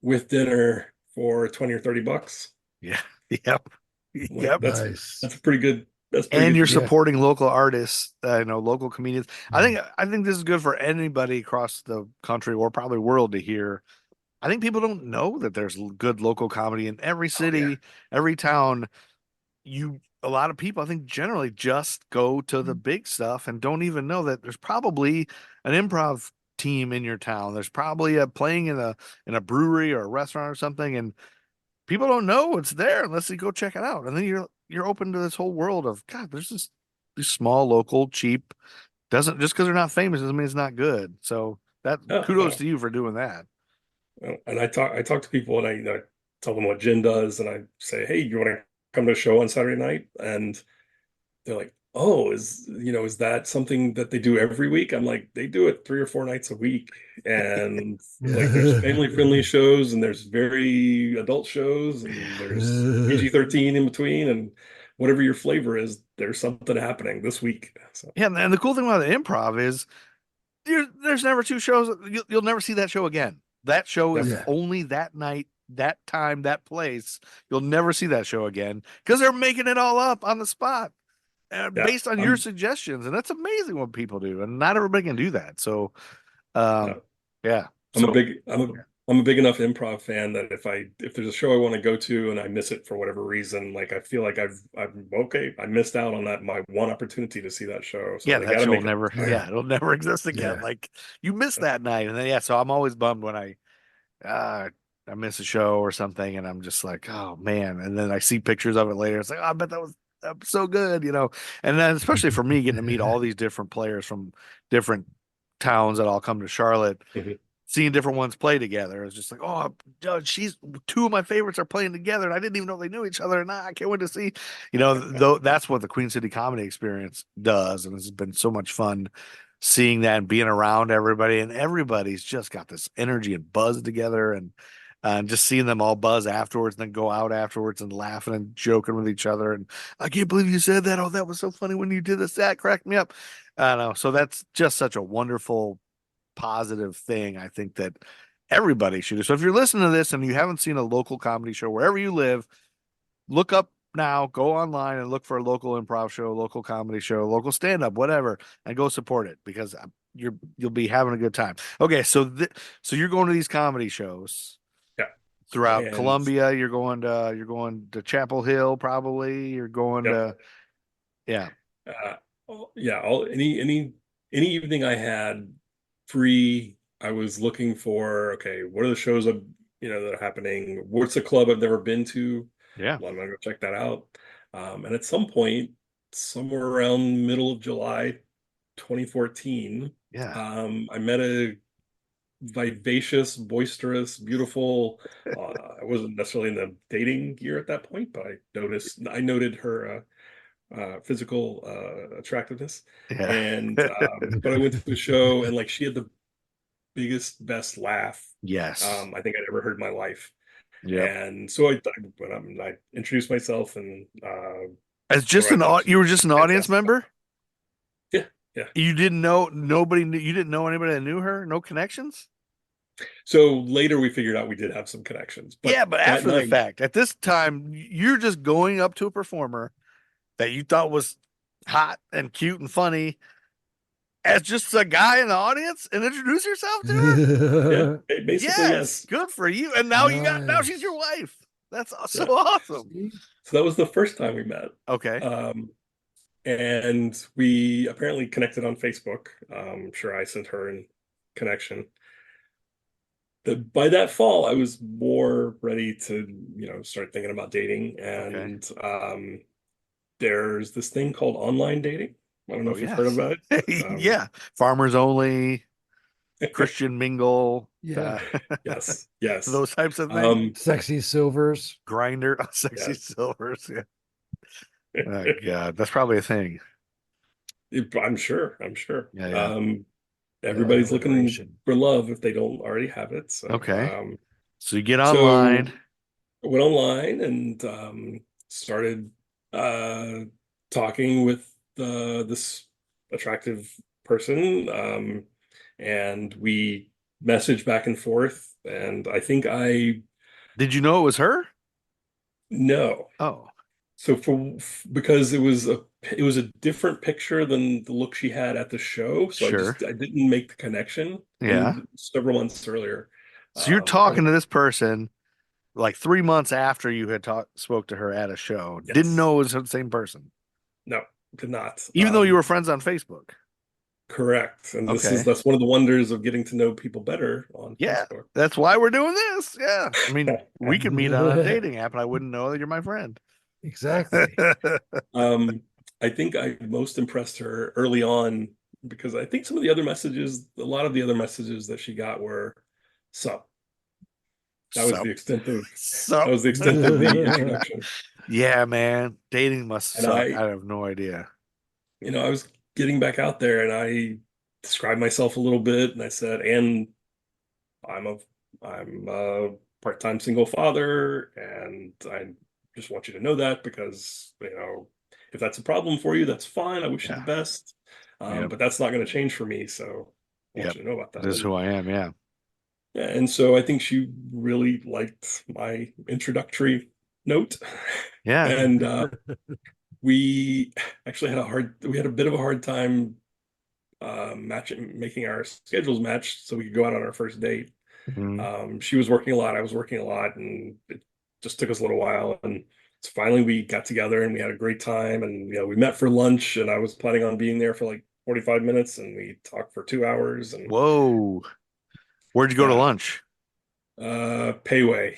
with dinner for 20 or $30. Yeah. Yep. Like Yep. Nice. that's pretty And good you're for me. Yeah. supporting local artists, local comedians. Mm. I think this is good for anybody across the country or probably world to hear. I think people don't know that there's good local comedy in every Oh yeah. city, every town. A lot of people I think generally just go to the big stuff and don't even know that there's probably an improv team in your town. There's probably a playing in a brewery or a restaurant or something, and people don't know it's there unless you go check it out. And then you're open to this whole world of God, there's these small, local, cheap Doesn't just because they're not famous doesn't mean it's not good. So that No, kudos no. to you for doing that. And I talk to people and I tell them what Jen does, and I say, hey, you want to come to a show on Saturday night? And they're like, oh, is that something that they do every week? I'm like, they do it 3 or 4 nights a week. And like there's family friendly shows and there's very adult shows and there's PG-13 in between, and whatever your flavor is, there's something happening this week. So Yeah, and the cool thing about the improv is there's never two shows. You'll never see that show again. That show is Yeah. only that night, that time, that place. You'll never see that show again because they're making it all up on the spot yeah, based on your suggestions, and that's amazing what people do, and not everybody can do that. So, yeah. yeah. I'm a So big I'm a big enough improv fan that if there's a show I want to go to and I miss it for whatever reason, like I feel like I'm okay. I missed out on my one opportunity to see that show. So yeah, they that got to show will make it. never, Yeah. it'll never exist again. Yeah. Like you missed that night, and then yeah. So I'm always bummed when uh, I miss a show or something, and I'm just like, oh man. And then I see pictures of it later. It's like, oh, I bet that was so good, you know. And then especially for me, getting to meet all these different players from different towns that all come to Charlotte, Mhm. seeing different ones play together. It's just like, oh, she's two of my favorites are playing together, and I didn't even know they knew each other. And I can't wait to see, you know, though that's what the Queen City Comedy Experience does, and it's been so much fun seeing that and being around everybody, and everybody's just got this energy and buzz together, and just seeing them all buzz afterwards and then go out afterwards and laughing and joking with each other. And I can't believe you said that. Oh, that was so funny when you did this. That cracked me up. I don't know. So that's just such a wonderful, positive thing. I think that everybody should do. So if you're listening to this and you haven't seen a local comedy show wherever you live, look up now, go online and look for a local improv show, local comedy show, local stand-up, whatever, and go support it because you'll be having a good time. Okay, so so you're going to these comedy shows Yeah, throughout and Columbia. You're going to Chapel Hill, probably. You're going yep. to yeah. Yeah, any evening I had free, I was looking for, okay, what are the shows that are happening? What's a club I've never been to? Yeah. Well, I'm gonna go check that out. And at some point, somewhere around middle of July 2014, Yeah. I met a vivacious, boisterous, beautiful. I wasn't necessarily in the dating gear at that point, but I noted her physical attractiveness, Yeah. and but I went to the show and like she had the biggest, best laugh Yes. I think I'd ever heard in my life. Yep. And so I went up and I introduced myself and As just so I thought you were just an audience fantastic. member? Yeah, yeah. You didn't know nobody knew you didn't know anybody that knew her? No connections? So later we figured out we did have some connections, but Yeah, but that after the night, fact, at this time, you're just going up to a performer that you thought was hot and cute and funny as just a guy in the audience and introduce yourself to her? yeah, basically yes. Good for you. And now now she's your wife. That's so awesome. So that was the first time we met. Okay. And we apparently connected on Facebook. I'm sure I sent her in connection. By that fall, I was more ready to, start thinking about dating. And there's this thing called online dating. I don't know if you've heard about it. Yeah. Farmers Only, Christian Mingle. Yeah. Yes. Those types of things. Sexy Silvers. Grinder, Sexy Silvers. Yeah. Oh, God. That's probably a thing. I'm sure. Yeah. Everybody's looking for love if they don't already have it. So, okay. So you get online. So went online and started talking with this attractive person. And we messaged back and forth. And I think Did you know it was her? No. Oh. So because it was a different picture than the look she had at the show, so I didn't make the connection. Yeah, several months earlier. So you're talking to this person like 3 months after you had spoke to her at a show. Yes. Didn't know it was the same person. No, did not. Even though you were friends on Facebook. Correct. And that's one of the wonders of getting to know people better on Facebook. That's why we're doing this. Yeah. I mean, we could meet on a dating app and I wouldn't know that you're my friend. Exactly. I think I most impressed her early on because I think some of the other messages, a lot of the other messages that she got were sup. That was So, the extent of so that was the extent of the introduction. yeah, man, dating must And suck. I have no idea. I was getting back out there and I described myself a little bit and I said, and I'm a I'm a part-time single father, and I just want you to know that because, if that's a problem for you, that's fine. I wish you the Yeah. best. Yep. But that's not going to change for me. So I want Yep. you to know about that. This is who I am. Yeah. Yeah, and so I think she really liked my introductory note. Yeah. And we actually had a bit of a hard time making our schedules match so we could go out on our first date. Mhm. She was working a lot, I was working a lot, and it just took us a little while. And so finally we got together and we had a great time. And we met for lunch, and I was planning on being there for like 45 minutes, and we talked for 2 hours. And Whoa. Where'd you go to yeah, lunch? Payway.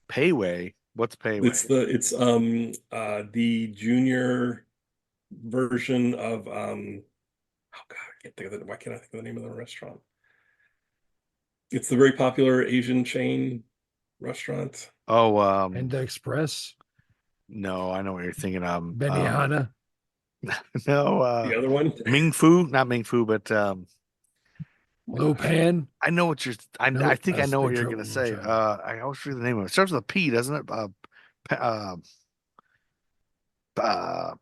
Payway. What's Payway? It's the junior version of oh God, I can't think of why can't I think of the name of the restaurant? It's the very popular Asian chain restaurant. Oh, Panda Express, no, I know what you're thinking of. Benihana, No, The other one. Ming Fu, not Ming Fu, but Lopan. I know what you're. I Nope, think I that's know what Big you're Trouble gonna in Little say. China. I always forget the name of it. It starts with a P, doesn't it? Uh, PF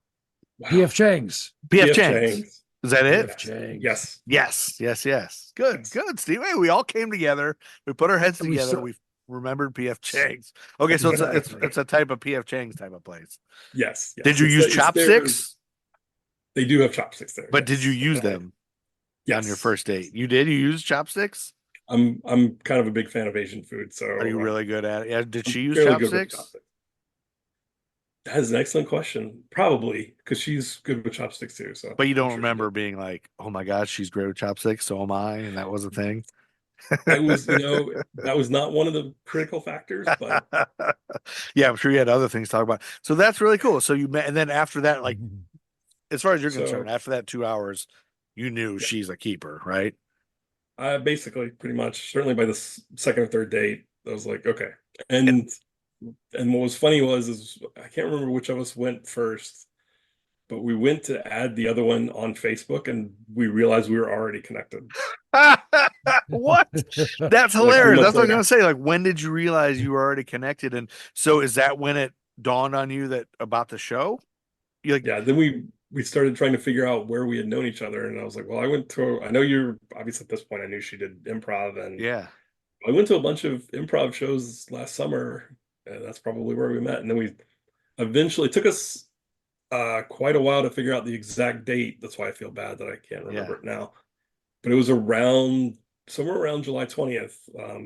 Wow. Chang's. PF PF Chang's. Chang's. Is that it? PF Chang's. Yes. Yes, yes, yes. Good, Yes. good, Steve. Hey, we all came together. We put our heads And we together. saw We remembered PF Chang's. Okay, so exactly. it's a type of PF Chang's type of place. Yes. Did Yes. you use It's their. chopsticks? They do have chopsticks there. But did you Yes. use them on your Yes. first date? You did? You used chopsticks? I'm kind of a big fan of Asian food, so Are you really good at it? Yeah. Did she I'm use fairly good with chopsticks? chopsticks. That is an excellent question. Probably because she's good with chopsticks too. So But you I'm don't sure she remember did. being like, oh my God, she's great with chopsticks, so am I, and that was a thing. I was, that was not one of the critical factors, but Yeah, I'm sure you had other things to talk about. So that's really cool. So you met, and then after that, like, as far as you're concerned, so after that 2 hours, you knew yeah, she's a keeper, right? I basically pretty much certainly by the second or third date, I was like, okay. And And what was funny is I can't remember which of us went first, but we went to add the other one on Facebook and we realized we were already connected. what? That's Like pretty hilarious. much That's what I was like gonna say. Like, when did you realize you were already connected? And so is that when it dawned on you that about the show? You like, yeah, then we started trying to figure out where we had known each other. And I was like, well, I know you're obviously at this point, I knew she did improv, and yeah. I went to a bunch of improv shows last summer, and that's probably where we met. And then we eventually took us quite a while to figure out the exact date. That's why I feel bad that I can't Yeah. remember it now. But it was around somewhere around July 20th.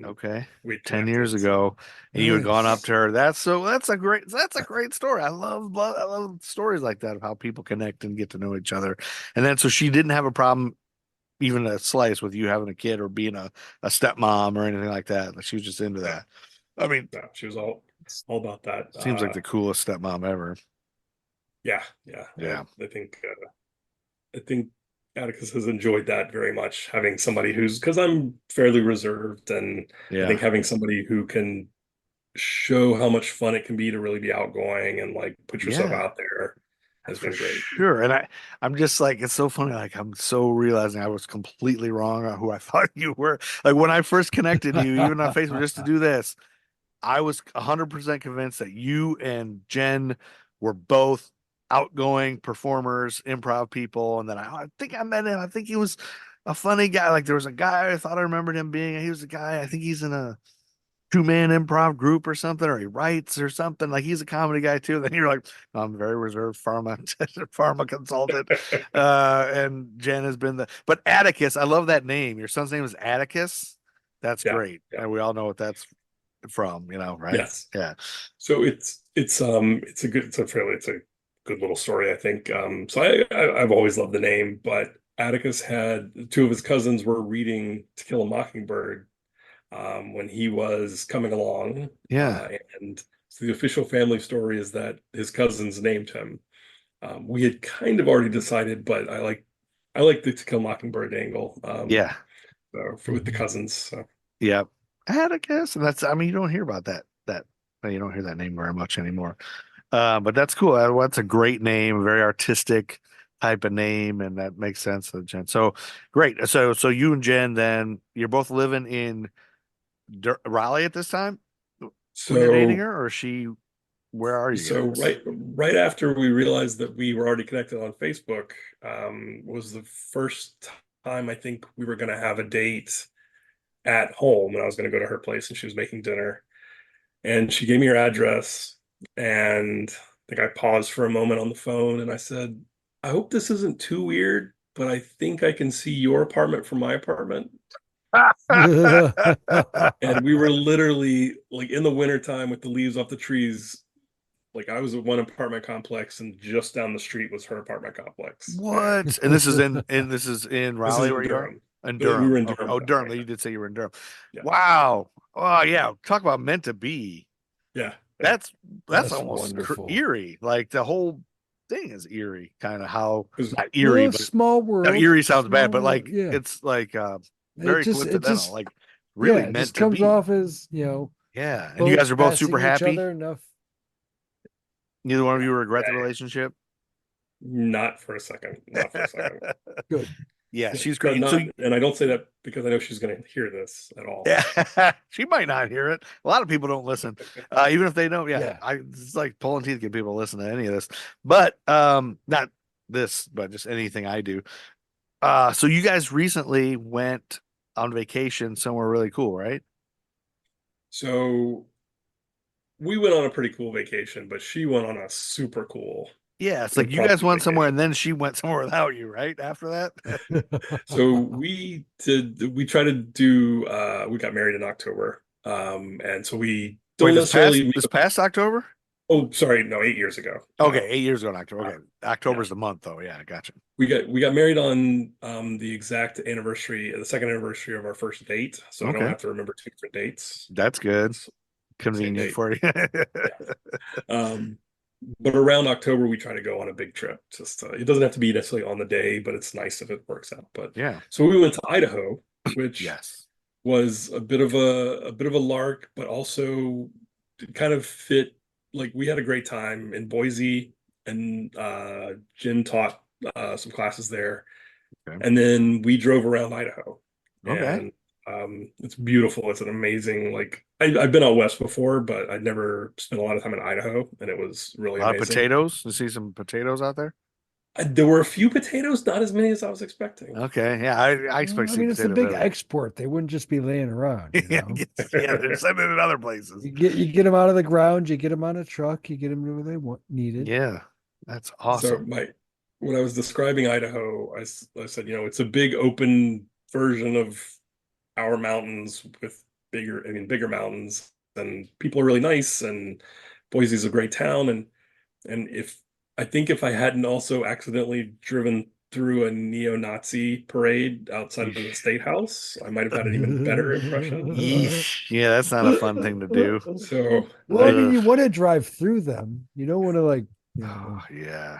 Okay. We 10 years connected. So ago, and you had gone up Nice. to her. That's a great story. I love stories like that of how people connect and get to know each other. And then so she didn't have a problem even a slice with you having a kid or being a stepmom or anything like that. Like, she was just into no, that. I mean, no, she was all about that. seems like the coolest stepmom ever. Yeah, yeah. Yeah. I think Atticus has enjoyed that very much, having somebody because I'm fairly reserved, and I Yeah. think having somebody who can show how much fun it can be to really be outgoing and like put yourself Yeah. out there has For been great. sure. And I'm just like, it's so funny. Like, I'm so realizing I was completely wrong on who I thought you were. Like, when I first connected you, even on Facebook, just to do this, I was 100% convinced that you and Jenn were both outgoing performers, improv people. And then I think I met him. I think he was a funny guy. Like, there was a guy I thought I remembered him being. He was a guy. I think he's in a two-man improv group or something, or he writes or something. Like, he's a comedy guy too. Then you're like, I'm very reserved pharma consultant. And Jenn has been but Atticus, I love that name. Your son's name is Atticus. That's Yeah, great. yeah, And we all know what that's from, right? yes. Yeah. So it's a good little story, I think. So I've always loved the name, but Atticus had two of his cousins were reading To Kill a Mockingbird when he was coming along. Yeah. And so the official family story is that his cousins named him. We had kind of already decided, but I like I like the To Kill a Mockingbird angle. Yeah. With the cousins. So. Yeah. I had a guess, and that's, I mean, you don't hear about that you don't hear that name very much anymore. But that's cool. That's a great name, very artistic type of name, and that makes sense to Jen. So great. So you and Jen, then you're both living in Raleigh at this time when you're dating So her, or is she? Where are you so guys? right after we realized that we were already connected on Facebook, was the first time I think we were going to have a date at home, and I was going to go to her place, and she was making dinner, and she gave me her address, and I think I paused for a moment on the phone, and I said, "I hope this isn't too weird, but I think I can see your apartment from my apartment." And we were literally like in the wintertime with the leaves off the trees. Like I was at one apartment complex, and just down the street was her apartment complex. And What? And this is in this is Raleigh in where you are? Durham. In We were Durham. in Okay. Durham Oh, at that Durham. point. You did say you were in Durham. Yeah. Wow. Oh yeah. Talk about meant to be. Yeah. Yeah. That's That's almost wonderful. eerie. Like the whole thing is eerie, kind of how It was, not eerie, Well, but small now, world. eerie sounds Small bad, but world. like Yeah. it's like It very just, it coincidental, just, like yeah, really it meant just to comes be. off as, Yeah. And you both guys are both super passing each happy. other enough. Neither one of yeah. you regret the Yeah. relationship. Not for a second. Not for a second. Good. Yeah, Yeah. she's Not, great. So not, and I don't say that because I know she's going to hear this at all. yeah, she might not hear it. A lot of people don't listen, even if they know. Yeah, Yeah. it's like pulling teeth to get people to listen to any of this. But not this, but just anything I do. So you guys recently went on vacation somewhere really cool, right? So we went on a pretty cool vacation, but she went on a super cool Yeah, it's like you guys impromptu went somewhere vacation. and then she went somewhere without you, right? After that. So we try to do we got married in October. And so we Wait, don't necessarily meet this past October? oh sorry, no, 8 years ago. Okay, 8 years ago in October. Uh, Okay, yeah. October's the month though. Yeah, gotcha. We got married on the exact anniversary, the second anniversary of our first date. So I don't Okay, have to remember two different dates. that's good. It's same Convenient date. for you. Yeah. But around October, we try to go on a big trip. Just it doesn't have to be necessarily on the day, but it's nice if it works out. But Yeah. so we went to Idaho, which Yes. was a bit of a lark, but also kind of fit. Like we had a great time in Boise, and Jen taught some classes there, Okay. and then we drove around Idaho, Okay. and it's beautiful. It's an amazing like I've been out west before, but I'd never spent a lot of time in Idaho, and it was A really lot of amazing. potatoes. You see some potatoes out there? There were a few potatoes, not as many as I was expecting. Okay. Yeah, I expect Well, to I see mean, it's a potatoes big everywhere. export. They wouldn't just be laying Yeah, yeah, they're sending it in other places. You get them out of the ground, you get them on a truck, you get them to where they want needed. Yeah, that's So awesome. when I was describing Idaho, I said, it's a big open version of our mountains with bigger mountains, and people are really nice, and Boise's a great town, and if I hadn't also accidentally driven through a neo-Nazi parade outside of the Yeesh. state house, I might have had an even better impression. Yeesh. Yeah, that's not a fun thing to do. So Well, I I mean, Ugh. you want to drive through them. You don't want to Oh, yeah.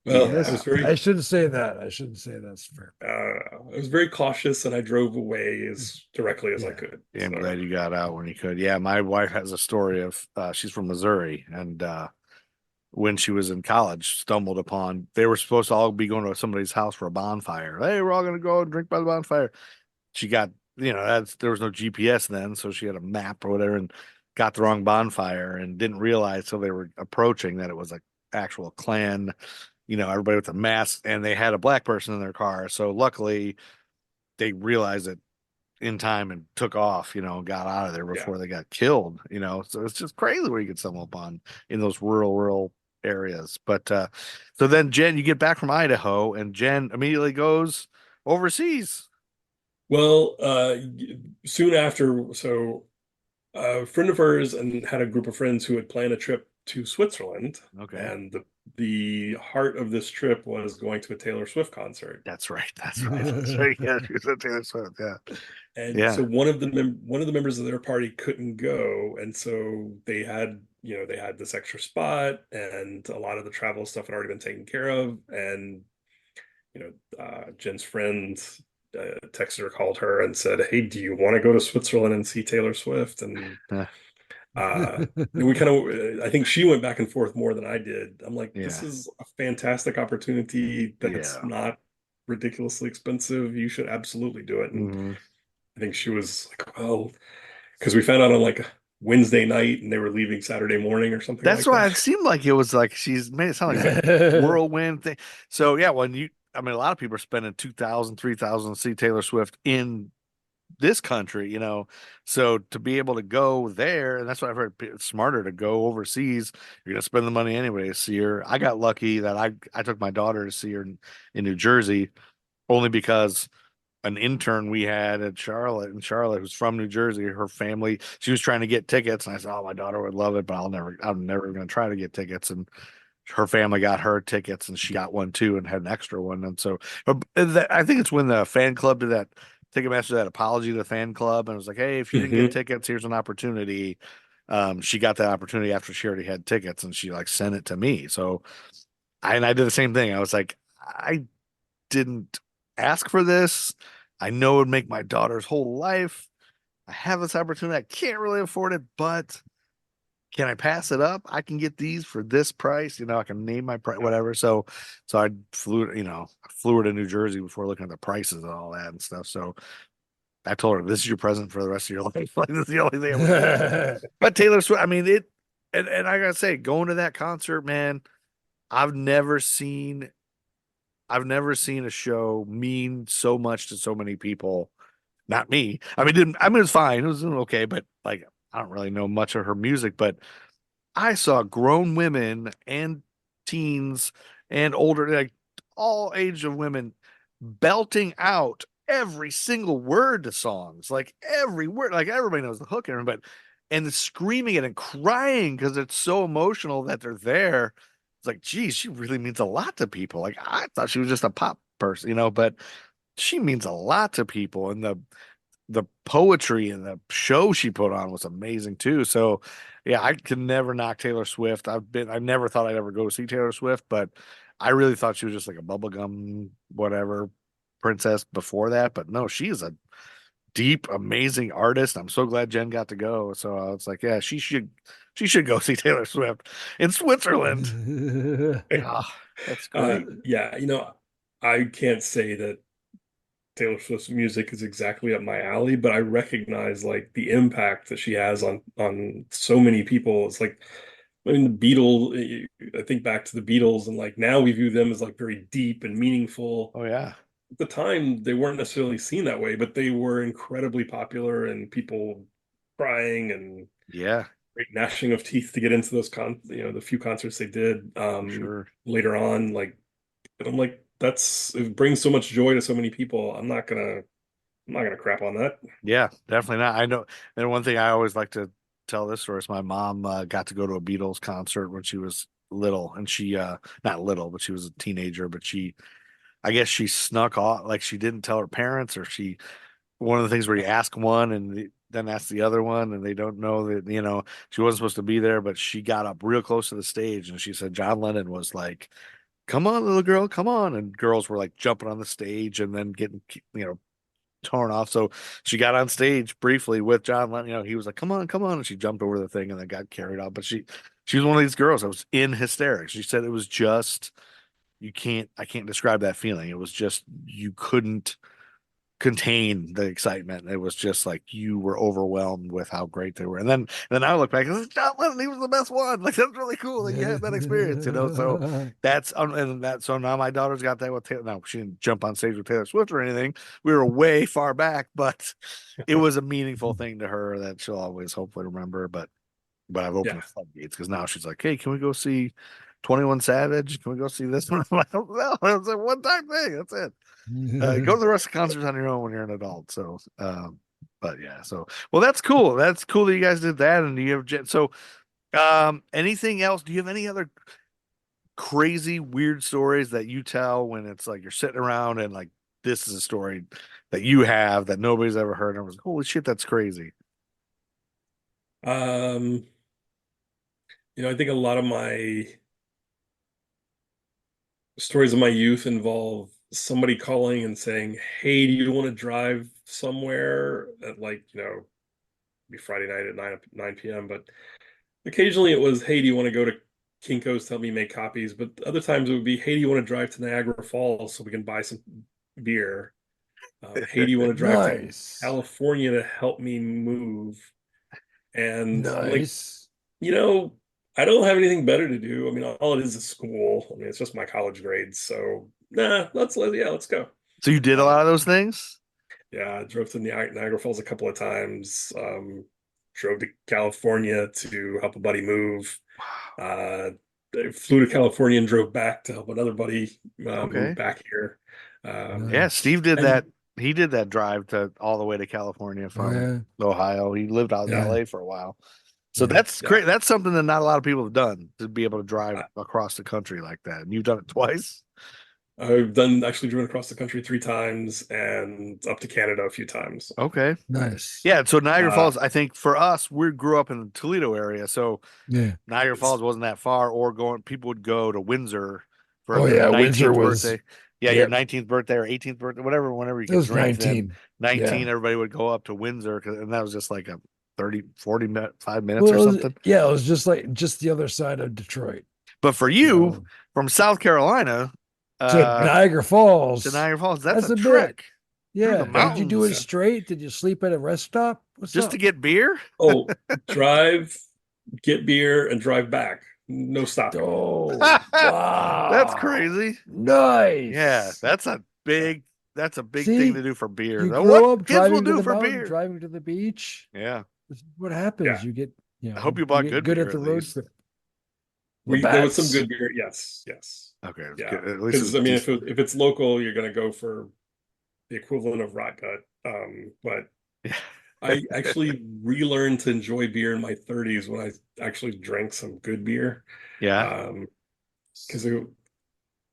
well, I Yeah. I shouldn't say that. I shouldn't say that's fair. I was very cautious, and I drove away as directly as I Yeah. could. Yeah, I'm So glad you got out when you could. Yeah, my wife has a story of she's from Missouri, and when she was in college, stumbled upon they were supposed to all be going to somebody's house for a bonfire. Hey, we're all gonna go and drink by the bonfire. She got, there was no GPS then, so she had a map or whatever and got the wrong bonfire and didn't realize till they were approaching that it was like actual Klan, everybody with a mask, and they had a black person in their car. So luckily they realized it in time and took off, got out of there yeah. before they got killed. So it's just crazy where you could stumble upon in those rural areas. But so then Jen, you get back from Idaho and Jen immediately goes overseas. Well, soon after, so a friend of hers and had a group of friends who had planned a trip to Switzerland, Okay. and the heart of this trip was going to a Taylor Swift concert. That's right. That's right. That's right. Yeah, she was at Taylor Swift. Yeah. And Yeah. so one of the members of their party couldn't go, and so they had this extra spot, and a lot of the travel stuff had already been taken care of, and Jen's friend texted her, called her, and said, "Hey, do you want to go to Switzerland and see Taylor Swift?" And we kind of, I think she went back and forth more than I did. I'm like, this Yeah. is a fantastic opportunity that's Yeah. not ridiculously expensive. You should absolutely do it. And Mhm. I think she was like, well, because we found out on like a Wednesday night and they were leaving Saturday morning or something That's like why it that. seemed like it was like she's made it sound like a whirlwind thing. So yeah, I mean, a lot of people are spending 2,000, 3,000 to see Taylor Swift in this country, So to be able to go there, and that's what I've heard, it's smarter to go overseas. You're gonna spend the money anyway to see her. I got lucky that I took my daughter to see her in New Jersey only because an intern we had at Charlotte, who's from New Jersey, her family, she was trying to get tickets, and I said, "Oh, my daughter would love it, but I'm never going to try to get tickets." And her family got her tickets, and she got one too, and had an extra one. And so, I think it's when the fan club did that. Ticketmaster did that apology to the fan club, and it was like, "Hey, if you didn't get Hmm. tickets, here's an opportunity." She got that opportunity after she already had tickets, and she like sent it to me. So, I did the same thing. I was like, I didn't ask for this. I know it would make my daughter's whole life. I have this opportunity. I can't really afford it, but can I pass it up? I can get these for this price. I can name my price, whatever. So I flew her to New Jersey before looking at the prices and all that and stuff. So I told her, this is your present for the rest of your life. Like, this is the only thing I'm going to do. But Taylor Swift, I mean, and I gotta say, going to that concert, man, I've never seen I've never seen a show mean so much to so many people. Not me. I mean, it was fine. It was okay, but like I don't really know much of her music, but I saw grown women and teens and older, like all age of women belting out every single word to songs, like every word, like everybody knows the hook and everything, but and screaming it and crying because it's so emotional that they're there. It's like, geez, she really means a lot to people. Like I thought she was just a pop person, but she means a lot to people. And the poetry and the show she put on was amazing too. So yeah, I can never knock Taylor Swift. I never thought I'd ever go see Taylor Swift, but I really thought she was just like a bubblegum whatever princess before that. But no, she is a deep, amazing artist. I'm so glad Jen got to go. So I was like, yeah, she should go see Taylor Swift in Switzerland. Ah, that's great. Yeah, I can't say that Taylor Swift's music is exactly up my alley, but I recognize like the impact that she has on so many people. It's like, I mean, the Beatles, I think back to the Beatles, and like now we view them as like very deep and meaningful. Oh yeah. At the time, they weren't necessarily seen that way, but they were incredibly popular and people crying and Yeah, great gnashing of teeth to get into those the few concerts they did for sure. later on. Like, and I'm like, it brings so much joy to so many people. I'm not gonna crap on that. Yeah, definitely not. I know. And one thing I always like to tell this story is my mom got to go to a Beatles concert when she was little, and she not little, but she was a teenager. But I guess she snuck off, like she didn't tell her parents, or one of the things where you ask one and then ask the other one, and they don't know that she wasn't supposed to be there, but she got up real close to the stage, and she said John Lennon was like, "Come on, little girl, come on," and girls were like jumping on the stage and then getting torn off. So she got on stage briefly with John Lennon. He was like, "Come on, come on," and she jumped over the thing and then got carried off. But she was one of these girls that was in hysterics. She said it was just I can't describe that feeling. It was just you couldn't contain the excitement. It was just like you were overwhelmed with how great they were. And then I look back and John Lennon, he was the best one. Like that's really cool that you had that experience. So that's and that so now my daughter's got that with Taylor. Now she didn't jump on stage with Taylor Swift or anything. We were way far back, but it was a meaningful thing to her that she'll always hopefully remember. But I've Yeah. opened the floodgates because now she's like, hey, can we go see 21 Savage? Can we go see this one? I'm like, no, it's a one-time thing. That's it. Go to the rest of the concerts on your own when you're an adult. So, but yeah, so well, that's cool. That's cool that you guys did that. And you have so, anything else? Do you have any other crazy, weird stories that you tell when it's like you're sitting around and like this is a story that you have that nobody's ever heard? And I was like, holy shit, that's crazy. Um, I think a lot of my stories of my youth involve somebody calling and saying, "Hey, do you want to drive somewhere at like, be Friday night at 9 p.m." But occasionally it was, "Hey, do you want to go to Kinko's to help me make copies?" But other times it would be, "Hey, do you want to drive to Niagara Falls so we can buy some beer?" "Hey, do you want to drive to Nice. California to help me move?" And I'm like, Nice. you know, I don't have anything better to do. I mean, all it is school. I mean, it's just my college grades. So, let's go. So you did a lot of those things? Yeah, I drove to Niagara Falls a couple of times. Drove to California to help a buddy move. I flew to California and drove back to help another buddy move Okay. back here. Yeah, Steve did And that. He did that drive to all the way to California Oh from yeah. Ohio. He lived out in yeah, Yeah. LA for a while. So Yeah. that's yeah. great. That's something that not a lot of people have done, to be able to drive across the country like that. And you've done it twice. I've actually driven across the country 3 times and up to Canada a few times. Okay. Nice. Yeah. So Niagara Uh, Falls, I think for us, we grew up in the Toledo area. So Yeah. Niagara it's Falls wasn't that far, or people would go to Windsor for Oh their yeah. Windsor 19th was. birthday. Yeah, your Yeah. 19th birthday or 18th birthday, whenever you It could was drink then. 19. 19, Yeah. everybody would go up to Windsor, and that was just like a 30, 40 minute, 5 minutes Well, or something. yeah, it was just the other side of Detroit. But for You you, know, from South Carolina, to uh, Niagara to Falls. Niagara Falls, that's That's a a bit. trek through the Yeah. yeah, Did you do it yeah. mountains straight? Did you sleep at a rest stop? What's just to up? get beer. Oh, drive, get beer, and drive back. No stopping. Oh, That's wow. crazy. Yeah, Nice. Yeah. that's a big thing to See, do for beer. you What grow up kids will driving to do the for mountain, beer. driving to the beach. Yeah. This is what Yeah. happens. I hope you You bought get good good beer at at the road least. trip. There was some Labatt's. good beer. Yes, yes. Okay, it's Yeah. good. At least it Because was I mean, if decent. if it's local, you're gonna go for the equivalent of rot gut. But I actually relearned to enjoy beer in my 30s when I actually drank some good beer. Yeah. Um, because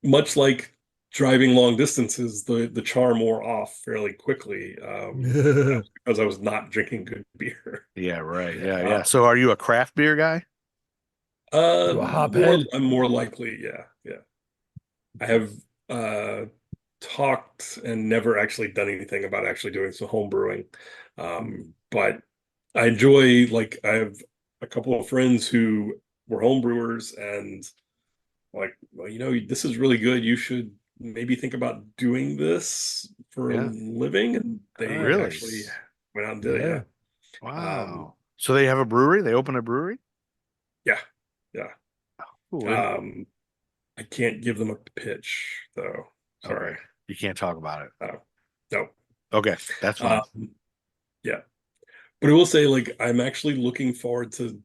much like driving long distances, the charm wore off fairly quickly. That was because I was not drinking good beer. Yeah, right. Yeah. Yeah, yeah. Uh, So are you a craft beer guy? You a hophead? I'm more likely, yeah, yeah. I have talked and never actually done anything about actually doing some home brewing. But I enjoy, like, I have a couple of friends who were home brewers and like, well, this is really good. You should maybe think about doing this for a Yeah. living. And they Really? actually Nice. went out and did it. Yeah. Yeah. Wow. So they have a brewery? They open a brewery? Yeah. Yeah. Ooh, Um, I can't give them a pitch though. okay. Sorry. You can't talk about it. No. Okay, that's fine. Yeah. But I will say, like, I'm actually looking forward to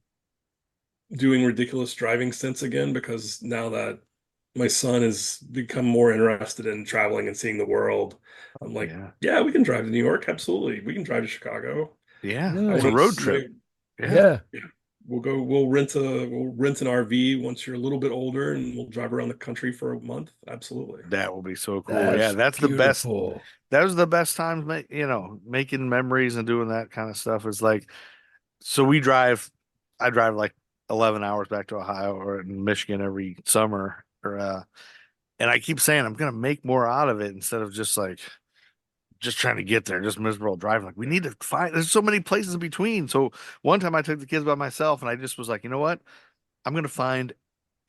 doing ridiculous driving stints again because now that my son has become more interested in traveling and seeing the world, I'm like, Yeah. yeah, we can drive to New York. Absolutely. We can drive to Chicago. Yeah. I It's a want road Nice. trip. Yeah. Yeah. yeah, we'll rent an RV once you're a little bit older and we'll drive around the country for a month. Absolutely. That will be so cool. Yeah, That's that's the best. beautiful. That was the best times, making memories and doing that kind of stuff is like, so I drive like 11 hours back to Ohio or in Michigan every summer and I keep saying I'm going to make more out of it instead of just trying to get there, just miserable driving. Like we need to there's so many places in between. So one time I took the kids by myself and I just was like, you know what? I'm going to find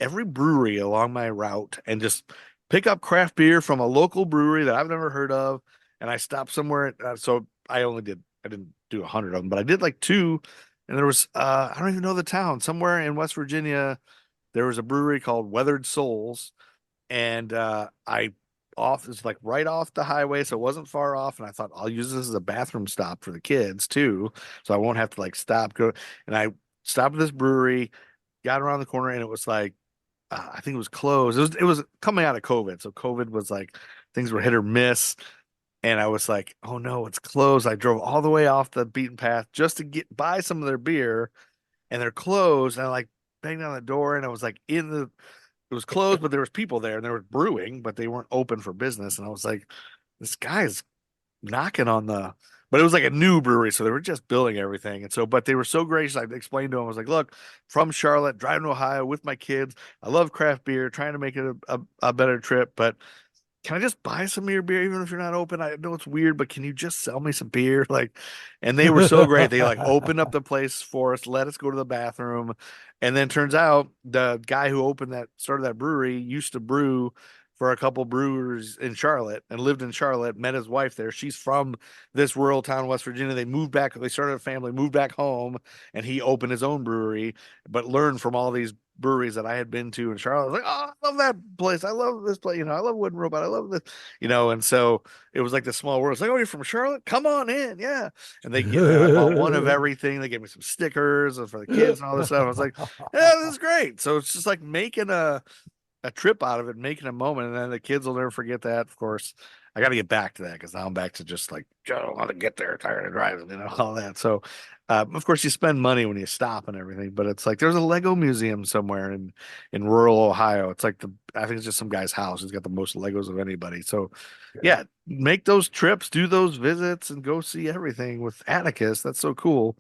every brewery along my route and just pick up craft beer from a local brewery that I've never heard of. And I stopped somewhere. So I didn't do 100 of them, but I did like two. And there was, I don't even know the town, somewhere in West Virginia. There was a brewery called Weathered Souls. And it's like right off the highway. So it wasn't far off. And I thought I'll use this as a bathroom stop for the kids too. So I won't have to like go. And I stopped at this brewery, got around the corner, and it was like, I think it was closed. It was coming out of COVID, so COVID was like things were hit or miss, and I was like, oh no, it's closed. I drove all the way off the beaten path just to buy some of their beer, and they're closed. And I like banged on the door, and I was like it was closed, but there was people there, and they were brewing, but they weren't open for business. And I was like, this guy's knocking on the but it was like a new brewery, so they were just building everything. And so, but they were so gracious. I explained to them, I was like, look, from Charlotte, driving to Ohio with my kids. I love craft beer, trying to make it a better trip, but can I just buy some of your beer even if you're not open? I know it's weird, but can you just sell me some beer? Like, and they were so great. They like opened up the place for us, let us go to the bathroom. And then turns out the guy who started that brewery used to brew for a couple brewers in Charlotte and lived in Charlotte, met his wife there. She's from this rural town, West Virginia. They moved back, they started a family, moved back home, and he opened his own brewery, but learned from all these breweries that I had been to in Charlotte. I was like, oh, I love that place. I love this place. I love Wooden Robot. I love this, and so it was like the small world. It's like, oh, you're from Charlotte? Come on in. Yeah. And I bought one of everything. They gave me some stickers for the kids and all this stuff. I was like, yeah, this is great. So it's just like making a trip out of it, making a moment, and then the kids will never forget that. Of course, I got to get back to that because now I'm back to just like, I don't want to get there, tired of driving, all that. So, of course, you spend money when you stop and everything, but it's like there's a Lego museum somewhere in rural Ohio. It's like I think it's just some guy's house. He's got the most Legos of anybody. So, yeah, make those trips, do those visits, and go see everything with Atticus. That's so cool.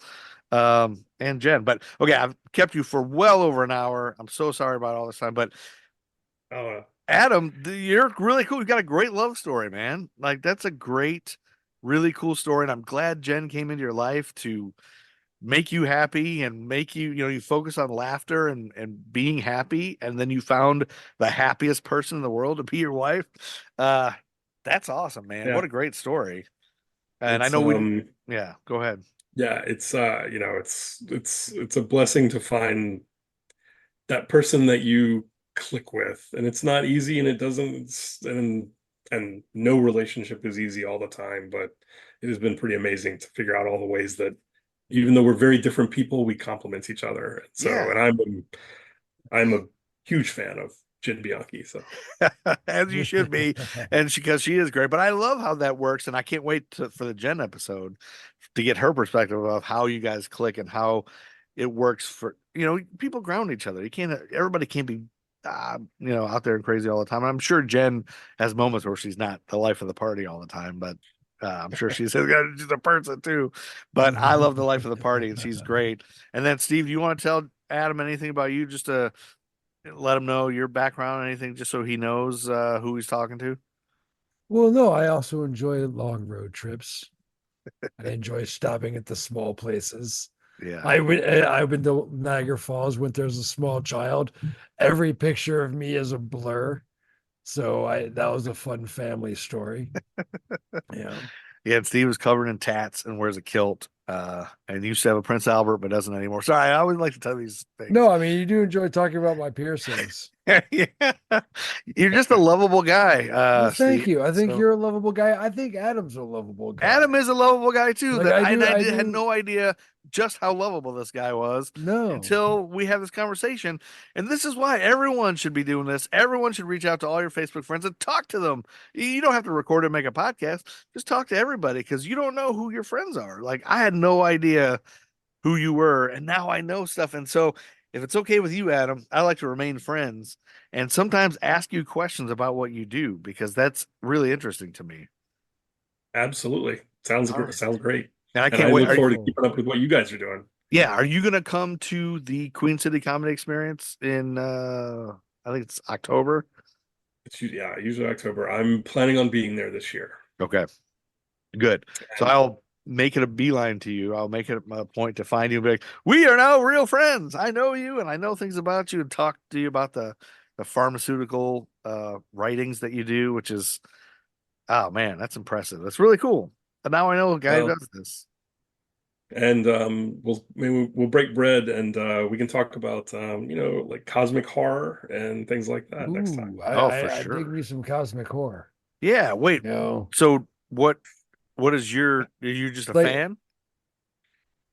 And Jenn, but okay, I've kept you for well over an hour. I'm so sorry about all this time, but Adam, you're really cool. You've got a great love story, man. Like that's a great, really cool story. And I'm glad Jenn came into your life to make you happy and make you focus on laughter and being happy. And then you found the happiest person in the world to be your wife. That's awesome, man. Yeah. What a great story. And I It's, know go ahead. Yeah, it's it's a blessing to find that person that you click with, and it's not easy, and it doesn't, and no relationship is easy all the time, but it has been pretty amazing to figure out all the ways that even though we're very different people, we complement each other. So, Yeah. and I'm a huge fan of Jenn Bianchi. So, as you should be, and because she is great. But I love how that works, and I can't wait for the Jenn episode to get her perspective of how you guys click and how it works for people ground each other. Everybody can't be out there and crazy all the time. I'm sure Jenn has moments where she's not the life of the party all the time, but I'm sure she's a person too. But I love the life of the party, and she's great. And then Steve, do you want to tell Adam anything about you, just to let him know your background, anything, just so he knows who he's talking to? Well, no, I also enjoy long road trips. I enjoy stopping at the small places. Yeah. I've been to Niagara Falls when there's a small child. Every picture of me is a blur. So that was a fun family story. Yeah. Yeah, and Steve was covered in tats and wears a kilt. And used to have a Prince Albert, but doesn't anymore. Sorry, I always like to tell these things. No, I mean, you do enjoy talking about my piercings. Yeah. You're just a lovable guy. Well, thank Steve. you. I think So, you're a lovable guy. I think Adam's a lovable guy. Adam is a lovable guy too. Like, That I do- I had do- no idea just how lovable this guy was No. until we have this conversation. And this is why everyone should be doing this. Everyone should reach out to all your Facebook friends and talk to them. You don't have to record and make a podcast. Just talk to everybody, because you don't know who your friends are. Like, I had no idea who you were, and now I know stuff. And so if it's okay with you, Adam, I like to remain friends and sometimes ask you questions about what you do, because that's really interesting to me. absolutely, sounds All right. sounds great. And I And can't I wait. look forward to keeping up with what you guys are doing. Yeah, are you gonna come to the Queen City Comedy Experience in I think it's October? Usually October. I'm planning on being there this year. Okay, good. So I'll make it a beeline to you. I'll make it a point to find you and be like, we are now real friends. I know you and I know things about you, and talk to you about the pharmaceutical writings that you do, which is, oh man, that's impressive. That's really cool. And now I know a guy who does this. And we'll break bread, and we can talk about like cosmic horror and things like that next time. For I sure. dig me some cosmic horror. Yeah, wait. No. So what is are you just a fan?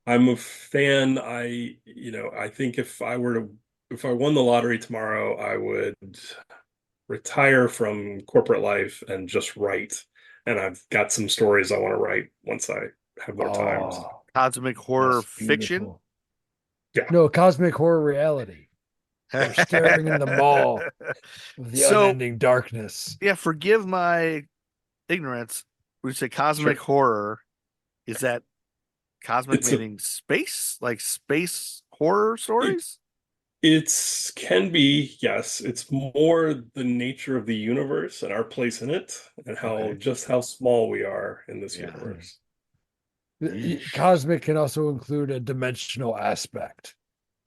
I'm a fan. I think if I won the lottery tomorrow, I would retire from corporate life and just write. And I've got some stories I want to write once I have more time. So. Cosmic horror That's fiction? beautiful. Yeah. No, cosmic horror reality. They're staring in the mall with the unending darkness. Yeah, forgive my ignorance. We say cosmic horror. Is that cosmic meaning space? Like space horror stories? It's can be, yes. It's more the nature of the universe and our place in it, and Okay. how small we are in this Yeah. universe. Cosmic can also include a dimensional aspect.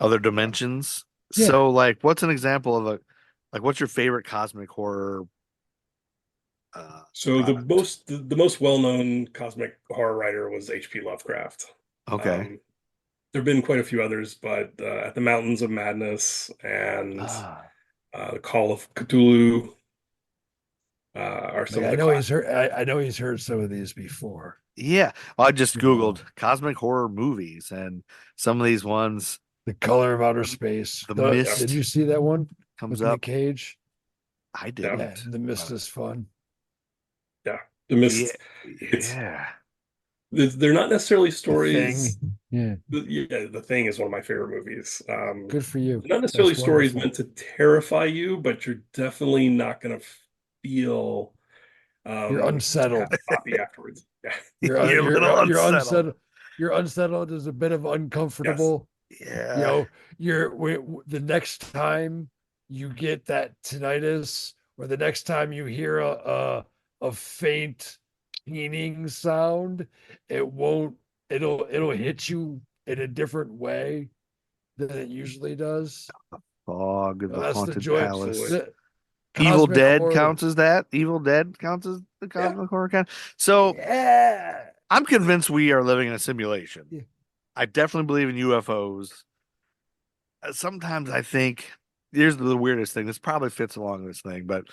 Other dimensions. Yeah. So, like, what's an example of what's your favorite cosmic horror So product? the most well-known cosmic horror writer was H.P. Lovecraft. Okay. Um, there have been quite a few others, but At the Mountains of Madness and Ah, The Call of Cthulhu are like some of the classics. I know he's heard some of these before. Yeah. Well, I just You Googled know, cosmic horror movies, and some of these ones, The Color of Outer Space. The Yeah, Did Mist you see that one comes with Nick up. Cage? I yeah, Yeah, didn't. The Mist is fun. yeah. The Yeah. Mist. It's Yeah. they're not necessarily The Thing. stories. Yeah, Yeah, The Thing is one of my favorite movies. good for you. They're not necessarily That's stories wonderful. meant to terrify you, but you're definitely not going to feel You're half unsettled. sloppy afterwards. Yeah. You're a little You're unsettled. unsettled. You're unsettled is a bit of Yes. uncomfortable. You Yeah. know, the next time you get that tinnitus, or the next time you hear a faint keening sound, it won't. It'll hit you in a different way than it usually does. Fog of the That's the Haunted joy. Palace. Absolutely. The Evil cosmic Dead horror. counts as that. Evil Dead counts as the Yeah. cosmic horror count. So Yeah. I'm convinced we are living in a simulation. Yeah. I definitely believe in UFOs. Sometimes I think here's the weirdest thing. This probably fits along this thing, but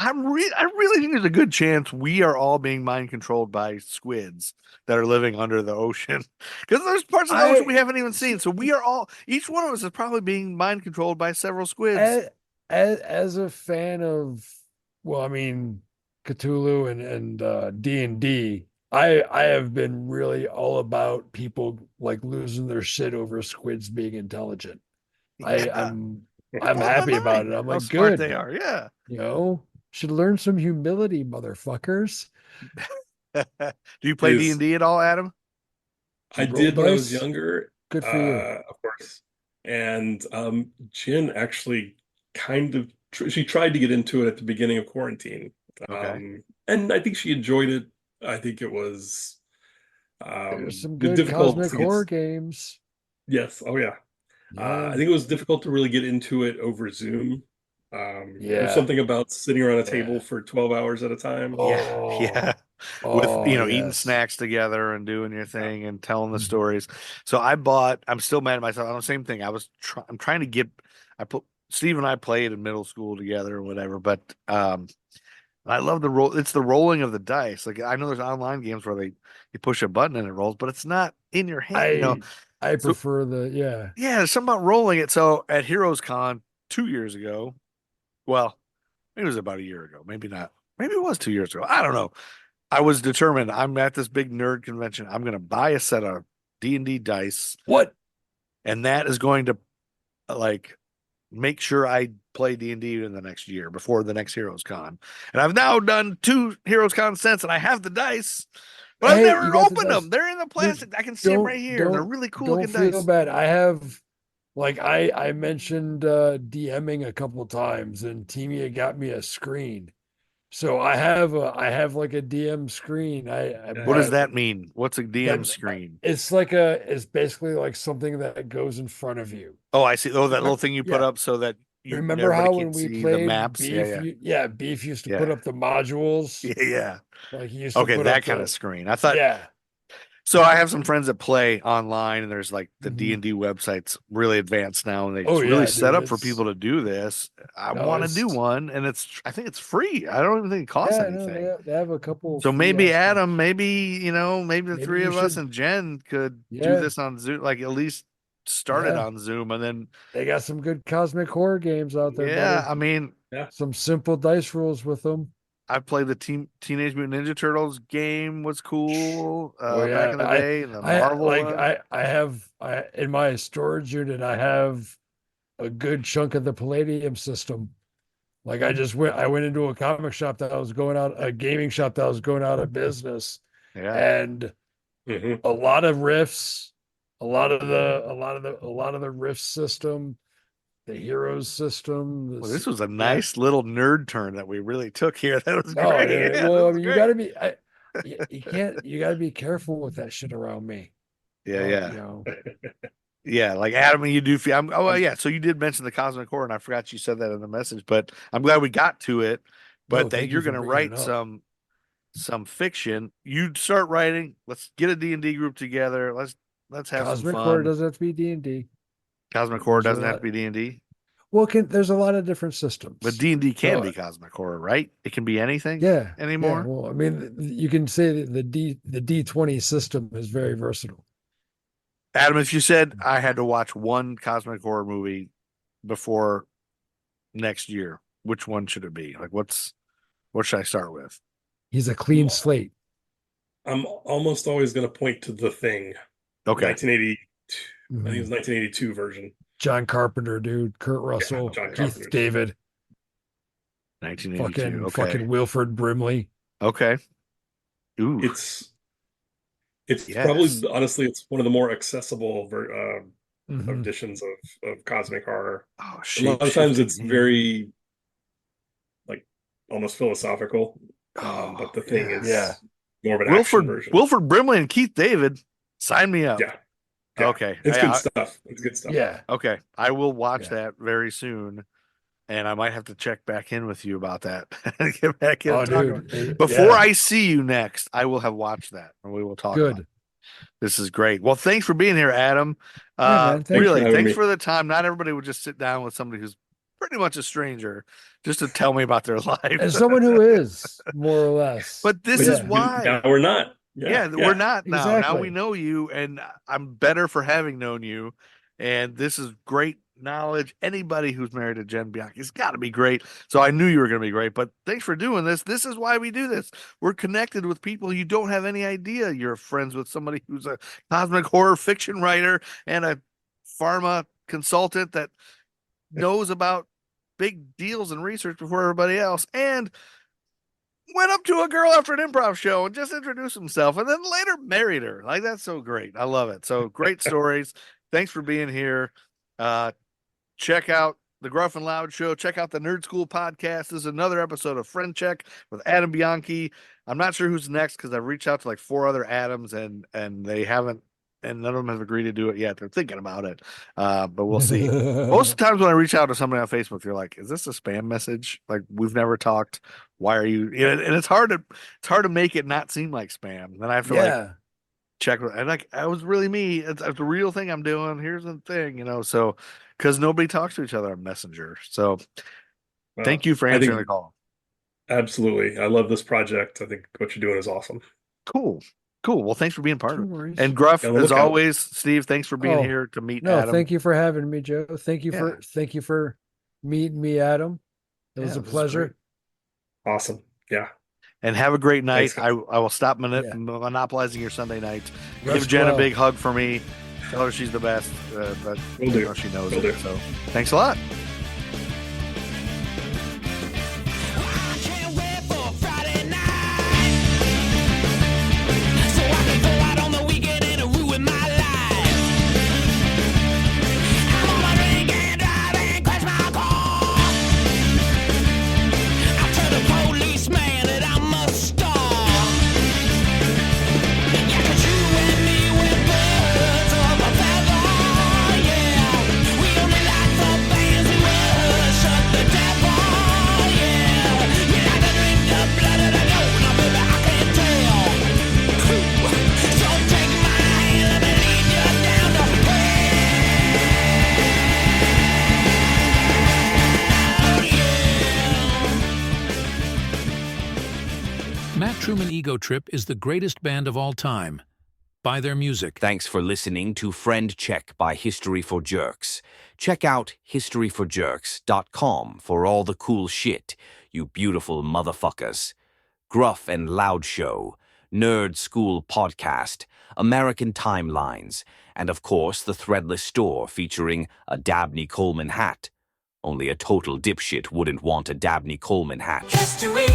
I really think there's a good chance we are all being mind controlled by squids that are living under the ocean. Because there's parts of the ocean we haven't even seen. So we are all each one of us is probably being mind controlled by several squids. As a fan of, well, I mean, Cthulhu and D&D, I have been really all about people like losing their shit over squids being intelligent. I Yeah. I'm Blows my happy about mind it. I'm how like, smart they good, are. Yeah. should learn some humility, motherfuckers. Do you play Is D&D at all, Adam? Do I you roll did when I was dice? younger, Good for you. of course. And Jen actually kind of she tried to get into it at the beginning of quarantine. Okay. And I think she enjoyed it. I think it was There's some the good difficult cosmic to get horror games. yes, oh yeah. I Yeah. think it was difficult to really get into it over Zoom. There's Yeah. something about sitting around a table Yeah. for 12 hours at a time. Yeah. Yeah. Oh, With, oh eating yes. snacks together and doing your Yeah. thing and telling the Mhm. stories. So I'm still mad at myself on the same thing. I'm trying to I put Steve and I played in middle school together or whatever, but I love the roll. It's the rolling of the dice. Like I know there's online games where you push a button and it rolls, but it's not in your hand. I I So prefer the yeah. yeah, there's something about rolling it. So at Heroes Con 2 years ago, well, maybe it was about a year ago, maybe not. Maybe it was 2 years ago. I don't know. I was determined. I'm at this big nerd convention. I'm going to buy a set of D&D dice, What? and that is going to like make sure I play D&D in the next year before the next Heroes Con. And I've now done 2 Heroes Con since, and I have the dice, but I've Hey, never you got the opened dice. them. They're in the Dude, plastic. I can see them right here. They're really cool don't looking feel dice. bad. I have like I mentioned DMing a couple times, and Timia got me a screen. So I have like a DM screen. I Yeah, What does bought that mean? What's a DM that screen? it's basically like something that goes in front of you. Oh, I see. Oh, that little Remember, thing you put yeah. up so that Remember everybody how when can't we see the played maps. Yeah, Beef, yeah, Beef used to put yeah, up the modules. yeah, yeah. Like he used to Okay, put that up kind of the screen. I thought yeah. so. I have some friends that play online, and there's like the Mhm. D&D websites really advanced now, and Oh it's really yeah, set dude. up for people to do this. I No, want to do it's one, and I think it's free. I don't even think it costs yeah, no, anything. they have a couple of So free maybe Adam, aspects. maybe maybe the Maybe three you of us should, and Jen could do yeah, this on Zoom, like at least start it yeah. on Zoom, and then They got some good cosmic horror games out there, yeah, buddy. I mean, yeah. Some simple dice rules with them. I played the Teenage Mutant Ninja Turtles game was cool Oh back yeah, in the day, and the I Marvel like one. I have I in my storage unit I have a good chunk of the Palladium system. Like I went into a comic shop that was going out, a gaming shop that was going out of business, Yeah. and Hmm. a lot of riffs, a lot of the rift system, the heroes system. Well, this was a nice little nerd turn that we really took here. That was Oh, great. yeah. Yeah, Well, that I was mean, you great. got to be. You got to be careful with that shit around me. Yeah, You yeah. know, Yeah, like Adam, you do feel. Oh, well, yeah. So you did mention the cosmic horror, and I forgot you said that in the message, but I'm glad we got to it. no, But that thank you're you for going to bringing write it up. some fiction. You start writing. Let's get a D&D group together. Let's have Cosmic some horror fun. doesn't have to be D&D. Cosmic horror There's a doesn't have lot. to be D&D, Well, there's a lot of different but systems. D&D can So, be cosmic horror, right? It can be anything yeah. anymore. Well, I mean, you can say that the D20 system is very versatile. Adam, if you said I had to watch one cosmic horror movie before next year, which one should it be? Like, what should I start with? He's a clean slate. I'm almost always going to point to The Thing, Okay. 1982. I think it Mhm. was 1982 version. John Carpenter, dude. Kurt Russell, John Keith Carpenter's. David, 1982. Okay. fucking Wilford Brimley. Okay. Ooh. It's Yes. probably, honestly, it's one of the more accessible Mhm. editions of cosmic horror. Oh, A lot of times it's shape-shifting. very like almost philosophical, Oh, but The Thing is Yeah. more of an action version. Wilford Brimley and Keith David, sign me up. Yeah. Okay. It's Yeah, good stuff. It's good stuff. Yeah. okay. I will watch Yeah. that very soon. And I might have to check back in with you about that. Get back in Oh, and talk dude. about it. Before Yeah. I see you next, I will have watched that and we will talk about Good. it. This is great. Well, thanks for being here, Adam. Yeah, man. Thanks for Really, having thanks me. for the time. Not everybody would just sit down with somebody who's pretty much a stranger just to tell me about their life. And someone who is, more or less. But this But is yeah. why. now we're not. Yeah, we're not now. Now Exactly. we know you, and I'm better for having known you. And this is great knowledge. Anybody who's married to Jenn Bianchi has got to be great. So I knew you were going to be great. But thanks for doing this. This is why we do this. We're connected with people you don't have any idea. You're friends with somebody who's a cosmic horror fiction writer and a pharma consultant that knows about big deals and research before everybody else. And went up to a girl after an improv show and just introduced himself and then later married her. Like, that's so great. I love it. So great stories. Thanks for being here. Check out the Gruff and Loud Show. Check out the Nerd School podcast. This is another episode of Friend Check with Adam Bianchi. I'm not sure who's next because I've reached out to like 4 other Adams and they haven't, and none of them have agreed to do it yet. They're thinking about it, but we'll see. Most of the times when I reach out to somebody on Facebook, they're like, "Is this a spam message? Like, we've never talked. Why are you?" And it's hard to make it not seem like spam. Then I have to like check, and like, that was really me. It's the real thing I'm doing. Here's the thing, so because nobody talks to each other on Messenger. So thank you for answering the call. Absolutely. I love this project. I think what you're doing is awesome. Cool. Well, thanks for being part of it. worries. And Gruff, Yeah, as always, Steve, thanks for being here to meet No, Adam. thank you for having me, Joe. Thank you for meeting me, Adam. It was a pleasure. Awesome. Yeah. And have a great night. Thanks. I will stop monopolizing your Sunday nights. Rest Give Jen well. a big hug for me. Tell her she's the best. But Will do. she knows Will it. do. So thanks a lot. I can't wait for Friday night, so I can go out on the weekend and ruin my life. I'm gonna drink and drive and crash my car. I tell the policeman that I'm a star. Yeah, 'cause you and me, we're birds of a feather. Yeah, we only like the bands who worship the devil. Yeah, you like to drink the blood of the goat. Now, baby, I can tell. So take my hand, let me lead you down to hell. Matt Truman Ego Trip is the greatest band of all time. Buy their music. Thanks for listening to Friend Check by History for Jerks. Check out historyforjerks.com for all the cool shit, you beautiful motherfuckers. Gruff and Loud Show, Nerd School Podcast, American Timelines, and of course the Threadless Store featuring a Dabney Coleman hat. Only a total dipshit wouldn't want a Dabney Coleman hat. History